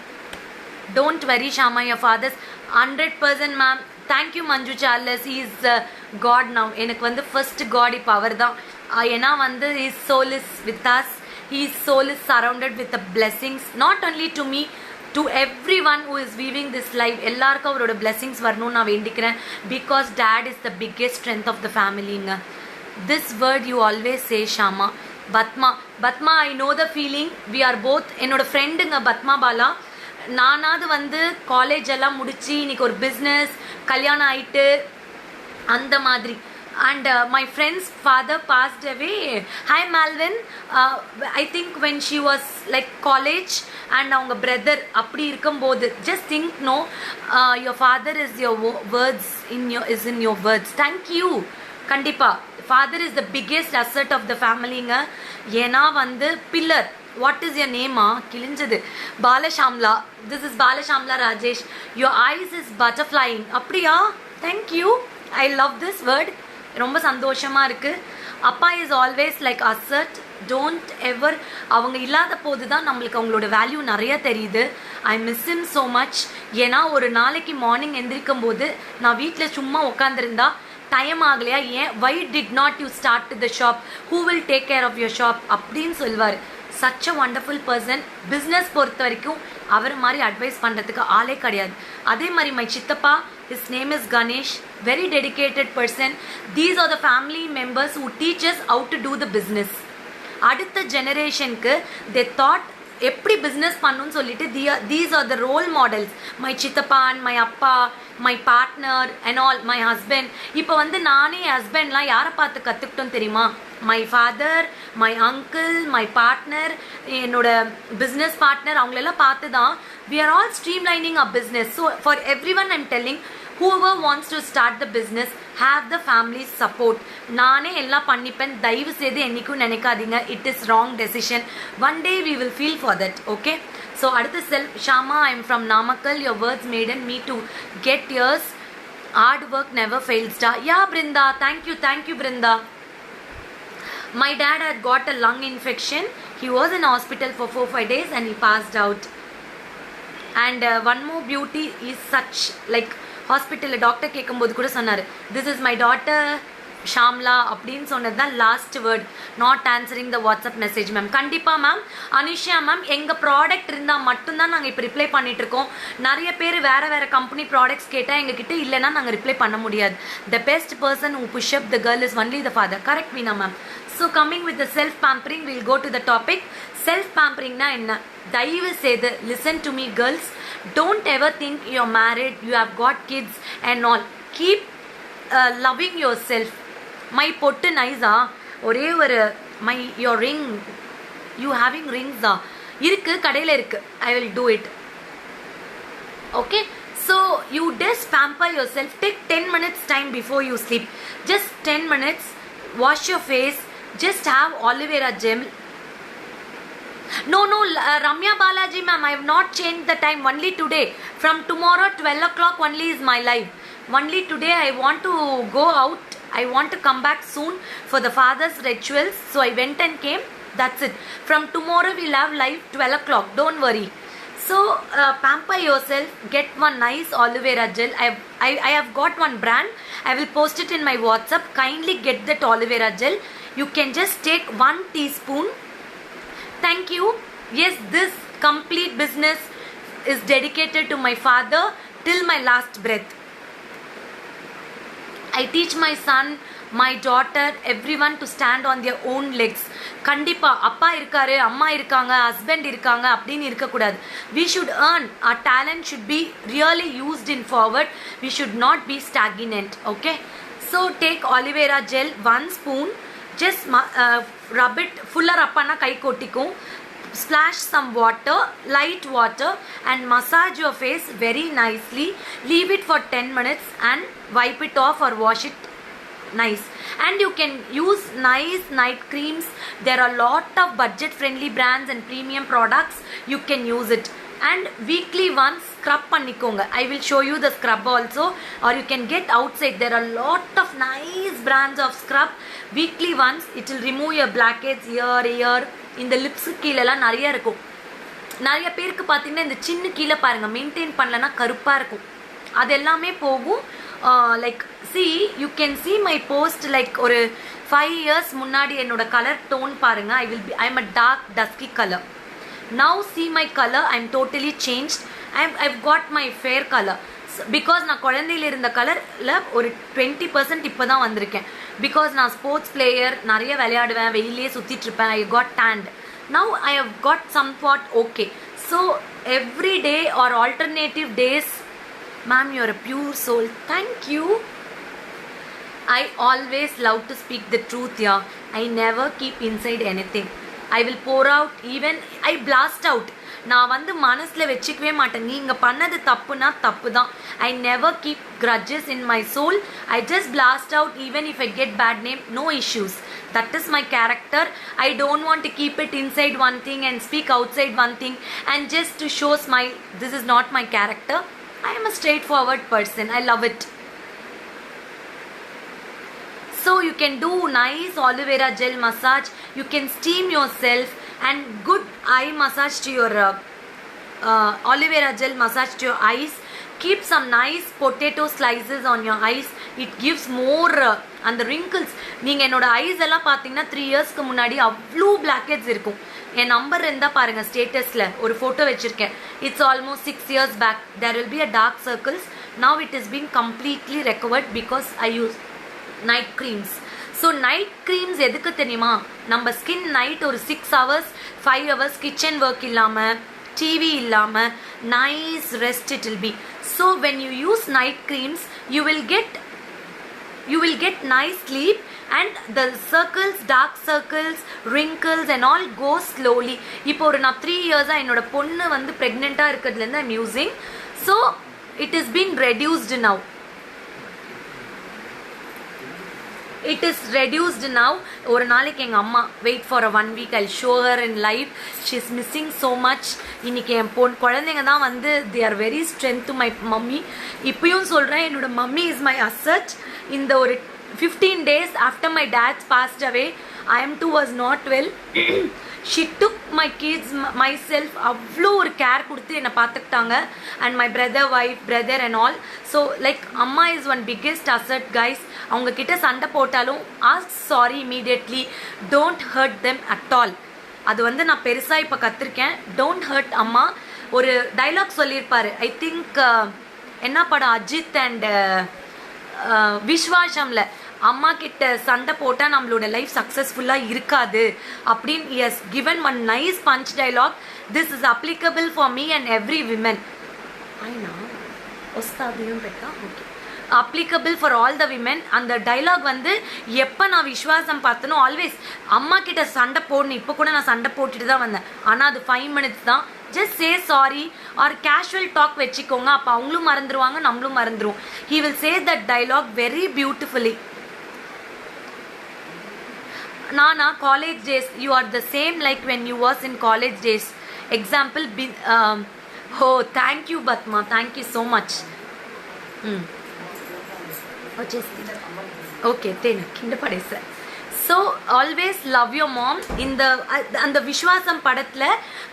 Speaker 1: Don't worry, Shama, your father's 100% ma'am. Thank you, Manju Charles. He is God now. எனக்கு வந்து first God இப்போ அவர் தான். ஏன்னா வந்து his soul is with us. His soul is surrounded with the blessings. Not only to me, to everyone who is weaving this life. எல்லாருக்கும் அவரோட blessings வரணும்னு நான் வேண்டிக்கிறேன். Because dad is the biggest strength of the family. This word you always say, Shama. Batma, I know the feeling. We are both என்னோட ஃப்ரெண்டுங்க பத்மா பாலா. நானாவது வந்து college எல்லாம் முடிச்சு இன்னைக்கு ஒரு பிஸ்னஸ், கல்யாணம் ஆயிட்டு அந்த மாதிரி. And my friend's father passed away. Hi Melvin. I think when she was like college and அவங்க பிரதர் அப்படி இருக்கும்போது just think no, your father is your words is in your words. Thank you. கண்டிப்பாக father is the biggest asset of the ஃபேமிலிங்க. ஏன்னா வந்து pillar. What is your name? கிழிஞ்சது. Balashamla. This is Balashamla Rajesh. Your eyes is butterflying. அப்படியா? Thank you. I love this word. ரொம்ப சந்தோஷமாக இருக்குது. அப்பா is always like asset. Don't ever, அவங்க இல்லாத போது தான் நம்மளுக்கு அவங்களோட வேல்யூ நிறைய தெரியுது. I miss him so much. ஏன்னா ஒரு நாளைக்கு மார்னிங் எந்திரிக்கும் போது நான் வீட்டில் சும்மா உட்காந்துருந்தா, டைம் ஆகலையா, ஏன் why did not you start to the shop, who will take care of your shop அப்படின்னு சொல்வார். such a wonderful person. Business பொறுத்த வரைக்கும் அவர் மாதிரி அட்வைஸ் பண்ணுறதுக்கு ஆளே கிடையாது. அதே மாதிரி மை சித்தப்பா, his name is Ganesh, very dedicated person. These are the family members who teach us how to do the business. அடுத்த ஜெனரேஷனுக்கு they thought எப்படி பிஸ்னஸ் பண்ணணும்னு சொல்லிட்டு these are the role models. my சித்தப்பான், my அப்பா, my partner and all, my husband. இப்போ வந்து நானே ஹஸ்பண்ட்லாம் யாரை பார்த்து கற்றுக்கிட்டோம் தெரியுமா? my father, my uncle, my partner, என்னோட business partner, அவங்களெல்லாம் பார்த்து தான் we are all streamlining our business. So for everyone I'm telling, whoever wants to start the business, have the family support. நானே எல்லாம் பண்ணிப்பேன், தயவு செய்து என்னைக்கும் நினைக்காதீங்க. it is wrong decision. one day we will feel for that. okay, so அடுத்த self. Shama, I am from Namakkal. your words made me to get yours. hard work never fails. yeah Brinda, thank you Brinda. my dad had got a lung infection. he was in hospital for 4-5 days and he passed out. and one more beauty is such, like ஹாஸ்பிட்டலில் doctor கேட்கும்போது கூட சொன்னார், this is my daughter Shamla அப்படின்னு சொன்னது தான் last word. Not answering the WhatsApp message ma'am. கண்டிப்பாக ma'am. Anisha ma'am, எங்கள் product இருந்தால் மட்டும்தான் நாங்கள் இப்போ ரிப்ளை பண்ணிகிட்ருக்கோம். நிறைய பேர் வேறு கம்பெனி ப்ராடக்ட்ஸ் கேட்டால் எங்ககிட்ட இல்லைன்னா நாங்கள் ரிப்ளை பண்ண முடியாது. The best person who push up the girl is only the father. Correct Veena ma'am. So coming with the self pampering, will go to the topic. Self பேம்பரிங்னா என்ன? தயவு செய்து listen to me girls. Don't ever think you're married, you have got kids and all. Keep loving yourself. My pottu nice ஒரே ஒரு my your ring, you having rings இருக்கு, கடையில் இருக்கு. I will do it. okay, so you just pamper yourself. take 10 minutes time before you sleep. just 10 minutes. wash your face. just have aloe vera gel. No, Ramya Balaji ma'am, I have not changed the time. only today. from tomorrow 12 o'clock only is my live. only today I want to go out. I want to come back soon for the father's rituals. so I went and came. that's it. from tomorrow we'll have live 12 o'clock. don't worry. so pamper yourself. get one nice aloe vera gel. I have got one brand. I will post it in my WhatsApp. kindly get that aloe vera gel. you can just take 1 teaspoon. thank you. yes, this complete business is dedicated to my father till my last breath. I teach my son, my daughter, everyone to stand on their own legs. கண்டிப்பா அப்பா இருக்காரு, அம்மா இருக்காங்க, husband இருக்காங்க அப்படின்னு இருக்கக்கூடாது. we should earn. our talent should be really used in forward. we should not be stagnant. okay, so take aloe vera gel 1 spoon. just rub it. fuller அப்பனா கை கொட்டிக்கும். splash some water, light water, and massage your face very nicely. leave it for 10 minutes and wipe it off or wash it nice. and you can use nice night creams. there are lot of budget friendly brands and premium products. you can use it. and weekly once scrub பண்ணிக்கோங்க. I will show you the scrub also, or you can get outside. there are lot of nice brands of scrub. weekly once it will remove your blackheads here. இந்த lips கீழெல்லாம் நிறைய இருக்கும். நிறைய பேருக்கு பார்த்தீங்கன்னா இந்த சின்ன கீழே பாருங்கள், மெயின்டைன் பண்ணலன்னா கருப்பாக இருக்கும். அது எல்லாமே போகும். Like you can see my post like ஒரு 5 years முன்னாடி என்னோட கலர் டோன் பாருங்கள். I am a dark dusky color. now see my color. I am totally changed. I've got my fair color. Because நான் குழந்தையில் இருந்த கலரில் ஒரு 20% இப்போ தான் வந்திருக்கேன். பிகாஸ் நான் ஸ்போர்ட்ஸ் பிளேயர், நிறைய விளையாடுவேன், வெயிலே சுற்றிட்டுருப்பேன். I got tanned. Now I have got somewhat okay. So every day or alternative days. Ma'am you are a pure soul. Thank you. I always love to speak the truth. yeah, I never keep inside anything. I will pour out. even I blast out. நான் வந்து மனசில் வச்சுக்கவே மாட்டேன். நீங்கள் பண்ணது தப்புனா தப்பு தான். I never keep grudges in my soul. I just blast out. even if I get bad name, no issues. that is my character. I don't want to keep it inside one thing and speak outside one thing and just to show smile. This is not my character. I am a straightforward person. I love it. So you can do nice aloe vera gel massage. You can steam yourself and good eye massage to your aloe vera gel massage to your eyes. Keep some nice potato slices on your eyes. It gives more and the wrinkles. நீங்கள் என்னோட ice எல்லாம் பார்த்தீங்கன்னா 3 இயர்ஸ்க்கு முன்னாடி அவ்வளோ பிளாக்கெட்ஸ் இருக்கும். என் number இருந்தால் பாருங்கள், ஸ்டேட்டஸில் ஒரு ஃபோட்டோ வச்சுருக்கேன். It's almost 6 years back. there will be a dark circles. now it is being completely recovered because I use night creams. So night creams எதுக்கு தெரியுமா? நம்ம ஸ்கின் நைட் ஒரு 6 hours 5 hours கிச்சன் ஒர்க் இல்லாமல் TV இல்லாமல் nice rest it will B. So when you use night creams you will get nice sleep and the circles, dark circles, wrinkles and all go slowly. இப்போ ஒரு நான் 3 years என்னோட பொண்ணு வந்து ப்ரெக்னெண்ட்டாக இருக்கிறதுலேருந்து I'm using. So it is been reduced now. It is reduced now. ஒரு நாளைக்கு எங்கள் அம்மா wait for a 1 week I'll show her in live. She is missing so much. இன்னைக்கு என் குழந்தைங்க தான் வந்து they are very strength to my mummy. இப்பயும் சொல்கிறேன், என்னோட மம்மி இஸ் மை அசட். இந்த ஒரு 15 days after my dad passed away, I am too was not well. She took my kids, myself, அவ்வளோ ஒரு கேர் கொடுத்து என்னை பார்த்துக்கிட்டாங்க. And my brother, wife, brother and all. So like அம்மா is one biggest asset guys. அவங்க கிட்ட சண்டை போட்டாலும் ask sorry immediately. Don't hurt them at all. அது வந்து நான் பெருசாக இப்போ கற்றுருக்கேன். Don't hurt அம்மா. ஒரு டைலாக் சொல்லியிருப்பாரு, ஐ திங்க் என்ன படம், அஜித் அண்ட் விஸ்வாசம்ல, அம்மா கிட்ட சண்டை போட்டால் நம்மளோட லைஃப் சக்ஸஸ்ஃபுல்லாக இருக்காது அப்படின்னு. Yes, given one nice punch dialogue. This is applicable for me and every women. ஐனா ஒஸ்தாதியும் பெட்டா okay, applicable for all the women. அந்த டைலாக் வந்து எப்போ நான் விஸ்வாசம் பார்த்தனோ ஆல்வேஸ் அம்மா கிட்ட சண்டை போடணும். இப்போ கூட நான் சண்டை போட்டுட்டு தான் வந்தேன், ஆனால் அது 5 minutes தான். Just say sorry or casual talk வச்சுக்கோங்க, அப்போ அவங்களும் மறந்துடுவாங்க, நம்மளும் மறந்துடுவோம். He will say that dialogue very beautifully. நானா college days, you are the same like when you was in college days. Example oh thank you Padma, thank you so much. Okay తేను కింద పడేసా. So always love your mom. இந்த அந்த விஸ்வாசம் படத்தில்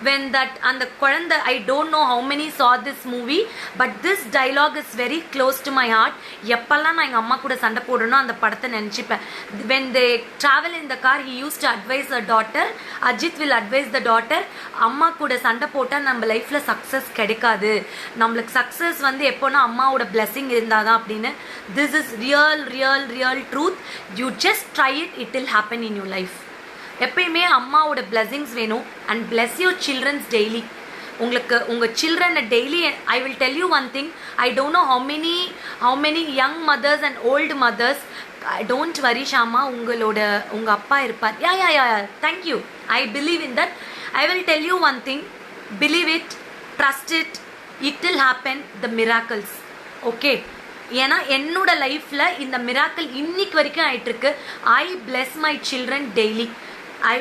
Speaker 1: when that அந்த குழந்தை, I don't know how many saw this movie but this dialogue is very close to my heart. எப்பெல்லாம் நான் எங்கள் அம்மா கூட சண்டை போடணும் அந்த படத்தை நினச்சிப்பேன். when they travel in the car he used to advise her daughter, Ajit will advise the daughter, அம்மா கூட சண்டை போட்டால் நம்ம லைஃப்பில் சக்ஸஸ் கிடைக்காது, நம்மளுக்கு சக்ஸஸ் வந்து எப்போனா அம்மாவோட பிளெஸிங் இருந்தால் தான் அப்படின்னு. this is real truth. you just try it, it will happen in your life. எப்பயுமே அம்மாவோட பிளெஸிங்ஸ் வேணும். And bless your childrens daily. உங்களுக்கு உங்கள் சில்ட்ரனை daily, I will tell you one thing, I don't know how many young mothers and old mothers. Don't worry Shama, உங்கள் அப்பா இருப்பார். Yeah thank you, I believe in that. I will tell you one thing, believe it, trust it, it will happen the miracles. Okay, ஏன்னா என்னோட லைஃப்பில் இந்த miracle இன்னைக்கு வரைக்கும் ஆகிட்டுருக்கு. I bless my children daily.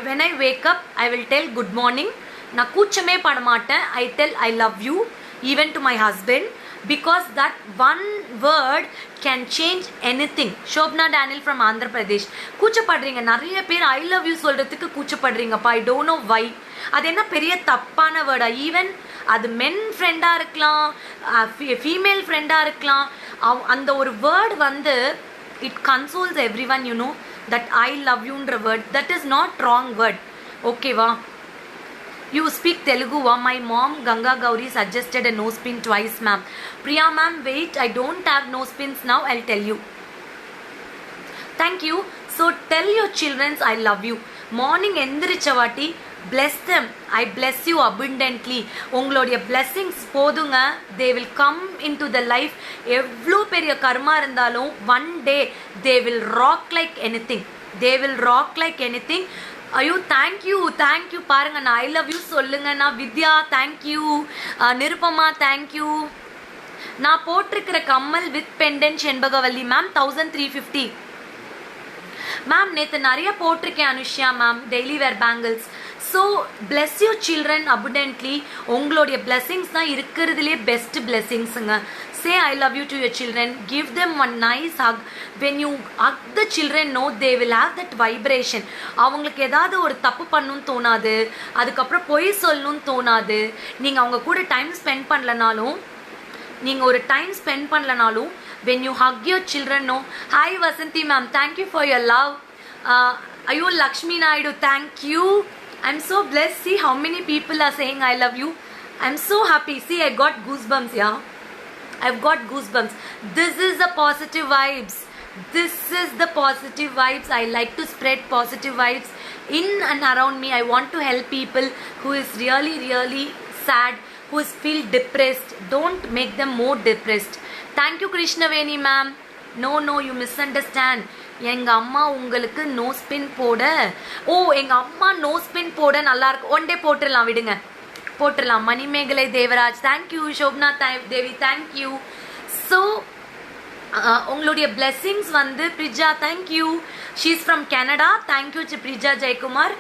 Speaker 1: when I wake up, I will tell good morning. நான் கூச்சமே பண்ண மாட்டேன். I tell I love you even to my husband because that one word can change anything. Shobna Daniel from Andhra Pradesh. கூச்சப்படுறீங்க நிறைய பேர், I love you சொல்கிறதுக்கு கூச்சப்படுறீங்கப்பா. I don't know why. அது என்ன பெரிய தப்பான வேர்டா? ஈவன் அது மென் ஃப்ரெண்டாக இருக்கலாம், ஃபீமேல் ஃப்ரெண்டாக இருக்கலாம். அந்த ஒரு வேர்டு வந்து it consoles every one, you know that I love you ன்ற word, that is not wrong word. okay va, you speak Telugu va? My mom Ganga Gauri suggested a nose pin twice ma'am. Priya ma'am, wait, I don't have nose pins now, I'll tell you. thank you. so tell your children I love you. morning எந்திரிச்சவாட்டி bless them, I bless you abundantly. உங்களுடைய blessings போதுங்க, they will come into the life. எவ்வளோ பெரிய கர்மா இருந்தாலும் one day they will rock like anything. they will rock like anything. ஐயோ thank you பாருங்க, நான் ஐ love you சொல்லுங்க. நான் வித்யா தேங்க்யூ, நிருப்பமா தேங்க்யூ. நான் போட்டிருக்கிற கம்மல் with pendant Shenbagavalli ma'am 1350 ma'am. நேற்று நிறைய போட்டிருக்கேன் Anushya ma'am, daily wear bangles. So bless your children abundantly. உங்களுடைய பிளெஸிங்ஸ் தான் இருக்கிறதுலே பெஸ்ட் பிளெஸிங்ஸுங்க. Say I love you to your children, give them one nice hug. When you hug the children know they will have that vibration. அவங்களுக்கு ஏதாவது ஒரு தப்பு பண்ணணும்னு தோணாது, அதுக்கப்புறம் பொய் சொல்லணும்னு தோணாது. நீங்கள் அவங்க கூட டைம் ஸ்பெண்ட் பண்ணலனாலும், when you hug your children, no. Hi Vasanthi ma'am, thank you for your love. Ayu Lakshmi Naidu, thank you. I'm so blessed. See how many people are saying I love you. I'm so happy. See, I got goosebumps, yeah. I've got goosebumps. This is the positive vibes. This is the positive vibes. I like to spread positive vibes in and around me. I want to help people who is really really sad, who is feel depressed. Don't make them more depressed. Thank you Krishnaveni ma'am. No, you misunderstand. எங்க அம்மா உங்களுக்கு nose பின் போட, ஓ எங்க அம்மா nose பின் போட நல்லா இருக்கு, one day போட்டுடலாம், விடுங்க போட்டுடலாம். Manimegalai Devaraj thank you. Sopna Devi thank you. So உங்களுடைய blessings வந்து Brija thank you. She is from Canada. Thank you Brija Jayakumar.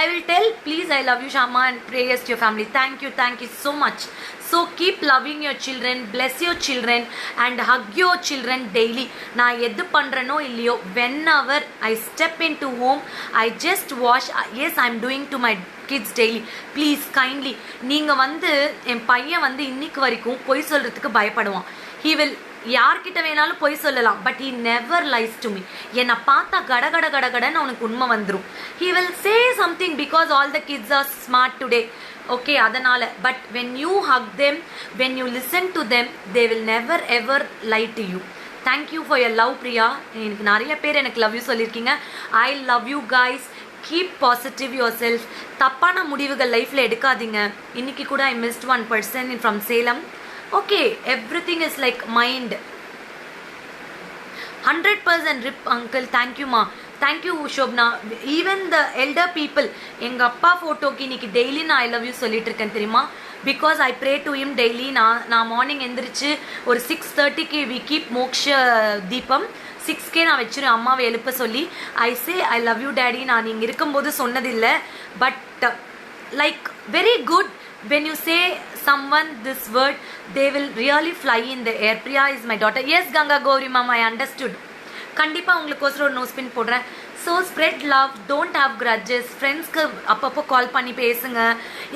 Speaker 1: I will tell please I love you Shama and prayers to your family. Thank you so much. So keep loving your children, bless your children and hug your children daily. நான் எது பண்றேனோ இல்லையோ, whenever I step into home I just wash. Yes, I'm doing to my kids daily. Please kindly, நீங்க வந்து என் பையன் வந்து இன்னைக்கு வரைக்கும் பொய் சொல்றதுக்கு பயப்படுவான். He will யார்கிட்ட வேணாலும் பொய் சொல்லலாம், but he never lies to me. என்னை பார்த்தா கடன்னு அவனுக்கு உண்மை வந்துடும். He will say something because all the kids are smart today. Okay, அதனால but when you hug them, when you listen to them, they will never ever lie to you. Thank you for your love Priya. எனக்கு நிறைய பேர் எனக்கு love you சொல்லியிருக்கீங்க. I love you guys. Keep positive yourself. தப்பான முடிவுகள் லைஃப்ல எடுக்காதீங்க. இன்னைக்கு கூட I missed one person from Salem. Okay, everything is like mind. 100% rip uncle. Thank you ma. Thank you Shobna. Even the elder people, எங்க அப்பா போட்டோக்கு இன்னைக்கு டெய்லி நான் I love you சொல்லிட்டு இருக்கேன் தெரியுமா? Because I pray to him daily. நான் morning எந்திரிச்சு ஒரு 6:30க்கு we keep மோக்ஷ தீபம். 6K நான் வச்சிருவேன் அம்மாவை எழுப்ப சொல்லி. I say I love you daddy. நான் இங்க இருக்கும்போது சொன்னதில்லை, but like very good. When you say someone this word, they will really fly in the air. Priya is my daughter. Yes Ganga Gauri ma'am, I understood. கண்டிப்பா உங்களுக்கு ஒரு nose பின் போடுறேன். So spread love, don't have grudges. ஃப்ரெண்ட்ஸ்க்கு அப்பப்போ கால் பண்ணி பேசுங்க.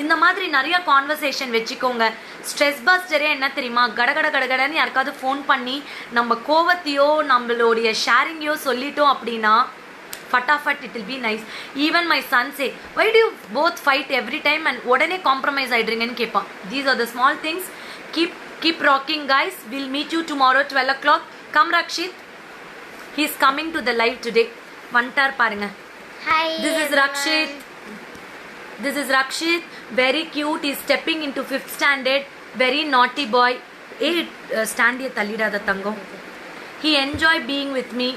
Speaker 1: இந்த மாதிரி நிறைய கான்வர்சேஷன் வச்சுக்கோங்க. ஸ்ட்ரெஸ் பஸ்டரே என்ன தெரியுமா? கடன்னு யாருக்காவது ஃபோன் பண்ணி நம்ம கோவத்தையோ நம்மளுடைய ஷேரிங்கையோ சொல்லிட்டோம் அப்படின்னா Fatafat it will be nice. Even my son say, why do you both fight every time and உடனே காம்ப்ரமைஸ் ஆயிடுறீங்கன்னு கேட்பான். These are the small things. Keep rocking guys. We'll meet you tomorrow 12 o'clock. Come Rakshit. He is coming to the live today. வந்துட்டார் பாருங்க.
Speaker 2: Hi.
Speaker 1: This is Rakshit. Very cute. He is stepping into 5th standard. Very naughty boy. Stand here தள்ளிடாத Thangam. He enjoy being with me.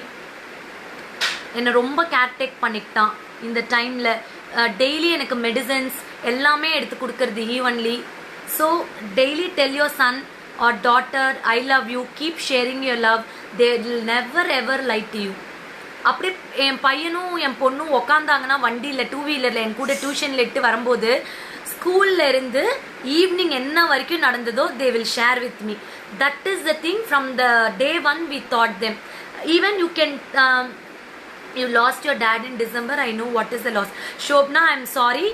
Speaker 1: என்னை ரொம்ப care take பண்ணிக்கிட்டான் இந்த டைமில். Daily எனக்கு medicines எல்லாமே எடுத்து கொடுக்கறது evenly. So daily tell your son or daughter I love you. Keep sharing your love. They will never ever lie to you. அப்படி என் பையனும் என் பொண்ணும் உக்காந்தாங்கன்னா வண்டியில் 2 வீலரில் என் கூட டியூஷனில் இட்டு வரும்போது ஸ்கூல்ல இருந்து ஈவினிங் என்ன வரைக்கும் நடந்ததோ they will share with me. That is the thing from the day 1 we taught them. Even you can you lost your dad in December. I know what is the loss. Shobna, I'm sorry.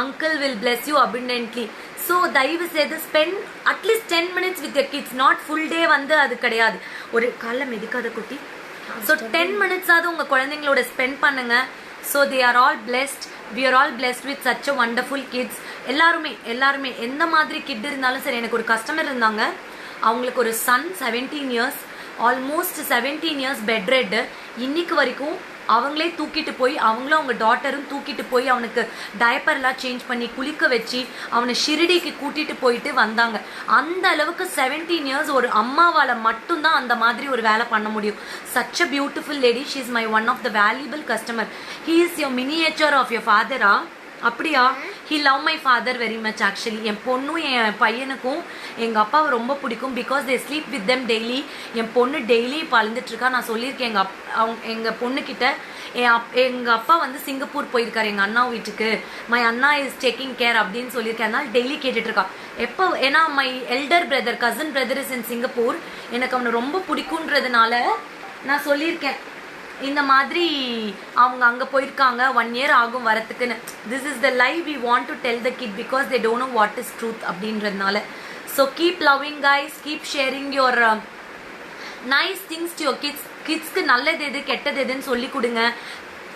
Speaker 1: Uncle will bless you abundantly. So தயவு செய்து spend at least 10 minutes with your kids. Not full day வந்து அது கிடையாது. ஒரு காலைல மெதிக்காத குட்டி. So 10 minutes ஆவது உங்க குழந்தைங்களோட ஸ்பெண்ட் பண்ணுங்க. So they are all blessed. We are all blessed with such a wonderful kids. எல்லாருமே எந்த மாதிரி கிட் இருந்தாலும் சரி. எனக்கு ஒரு கஸ்டமர் இருந்தாங்க, அவங்களுக்கு ஒரு son 17 years, almost 17 years bed rest. இன்னைக்கு வரைக்கும் அவங்களே தூக்கிட்டு போய் அவங்களும் அவங்க டாட்டரும் தூக்கிட்டு போய் அவனுக்கு டயப்பர்லாம் சேஞ்ச் பண்ணி குளிக்க வச்சு அவனை ஷிரடிக்கு கூட்டிட்டு போயிட்டு வந்தாங்க. அந்த அளவுக்கு 17 years ஒரு அம்மாவால் மட்டும்தான் அந்த மாதிரி ஒரு வேலை பண்ண முடியும். Such a beautiful lady. She is my one of the valuable customer. He is your miniature of your ஃபாதரா? அப்படியா? He love my father very much actually. என் பொண்ணும் என் பையனுக்கும் எங்கள் அப்பாவை ரொம்ப பிடிக்கும். Because they sleep with them daily. என் பொண்ணு டெய்லி இப்போ அழுந்துட்டுருக்கா. நான் சொல்லியிருக்கேன் எங்கள் பொண்ணுக்கிட்ட, எங்கள் அப்பா வந்து சிங்கப்பூர் போயிருக்காரு எங்கள் அண்ணா வீட்டுக்கு, my Anna is taking care அப்படின்னு சொல்லியிருக்கேன். அதனால டெய்லி கேட்டுட்ருக்கா எப்போ. ஏன்னா my elder brother, cousin brother is in Singapore. எனக்கு அவனை ரொம்ப பிடிக்குன்றதுனால நான் சொல்லியிருக்கேன் இந்த மாதிரி அவங்க அங்கே போயிருக்காங்க, 1 year ஆகும் வரத்துக்குன்னு. This is the live we want to tell the kid because they don't know what is truth அப்படின்றதுனால. So keep loving guys. Keep sharing your nice things to your kids. கிட்ஸ்க்கு நல்லது எது கெட்டது எதுன்னு சொல்லி கொடுங்க.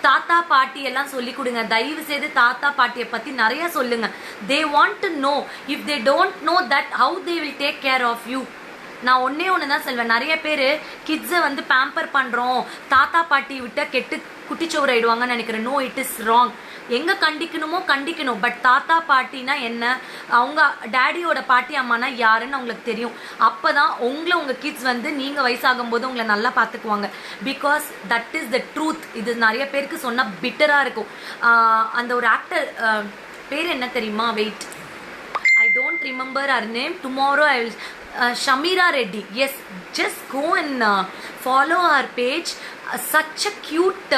Speaker 1: தாத்தா பாட்டி எல்லாம் சொல்லி கொடுங்க. தயவு செய்து தாத்தா பாட்டியை பற்றி நிறைய சொல்லுங்க. They want to know. If they don't know that how they will take care of you. நான் ஒன்று தான் சொல்வேன், நிறைய பேர் கிட்ஸை வந்து பேம்பர் பண்ணுறோம், தாத்தா பாட்டி விட்டால் கெட்டு குட்டிச்சோறு ஆயிடுவாங்கன்னு நினைக்கிறேன். No, it is wrong. எங்கே கண்டிக்கணுமோ கண்டிக்கணும். பட் தாத்தா பாட்டினா என்ன, அவங்க டேடியோட பாட்டி அம்மானா யாருன்னு அவங்களுக்கு தெரியும். அப்போ தான் உங்கள் கிட்ஸ் வந்து நீங்கள் வயசாகும் போது உங்களை நல்லா பார்த்துக்குவாங்க. Because that is the truth. இது நிறைய பேருக்கு சொன்னால் பிட்டராக இருக்கும். அந்த ஒரு ஆக்டர் பேர் என்ன தெரியுமா? Wait, I don't remember her name. Tomorrow I will. Shamira Reddy. Yes, just go and follow her page. Such a cute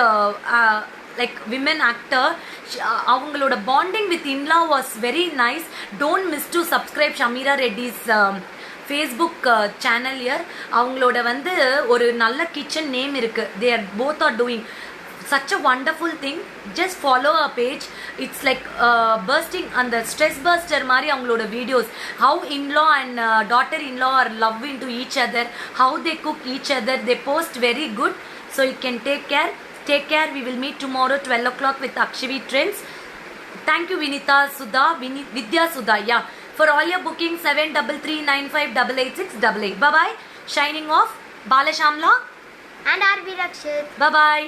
Speaker 1: like women actor. அவங்களோட bonding with in-law was very nice. Don't miss to subscribe Shamira Reddy's Facebook channel here. அவங்களோட வந்து ஒரு நல்ல kitchen name இருக்கு. They are both are doing such a wonderful thing. Just follow our page. It's like bursting on the stress buster mari avangaloda videos, how in-law and daughter-in-law are loving to each other, how they cook each other. They post very good, so you can take care. We will meet tomorrow 12 o'clock with Akshavi Trends. Thank you Vinita Sudha, Vidya Sudha. Yeah, for all your bookings 7339588688. Bye bye. Shining off Bala Shamla
Speaker 2: and RB Rakshit.
Speaker 1: Bye bye.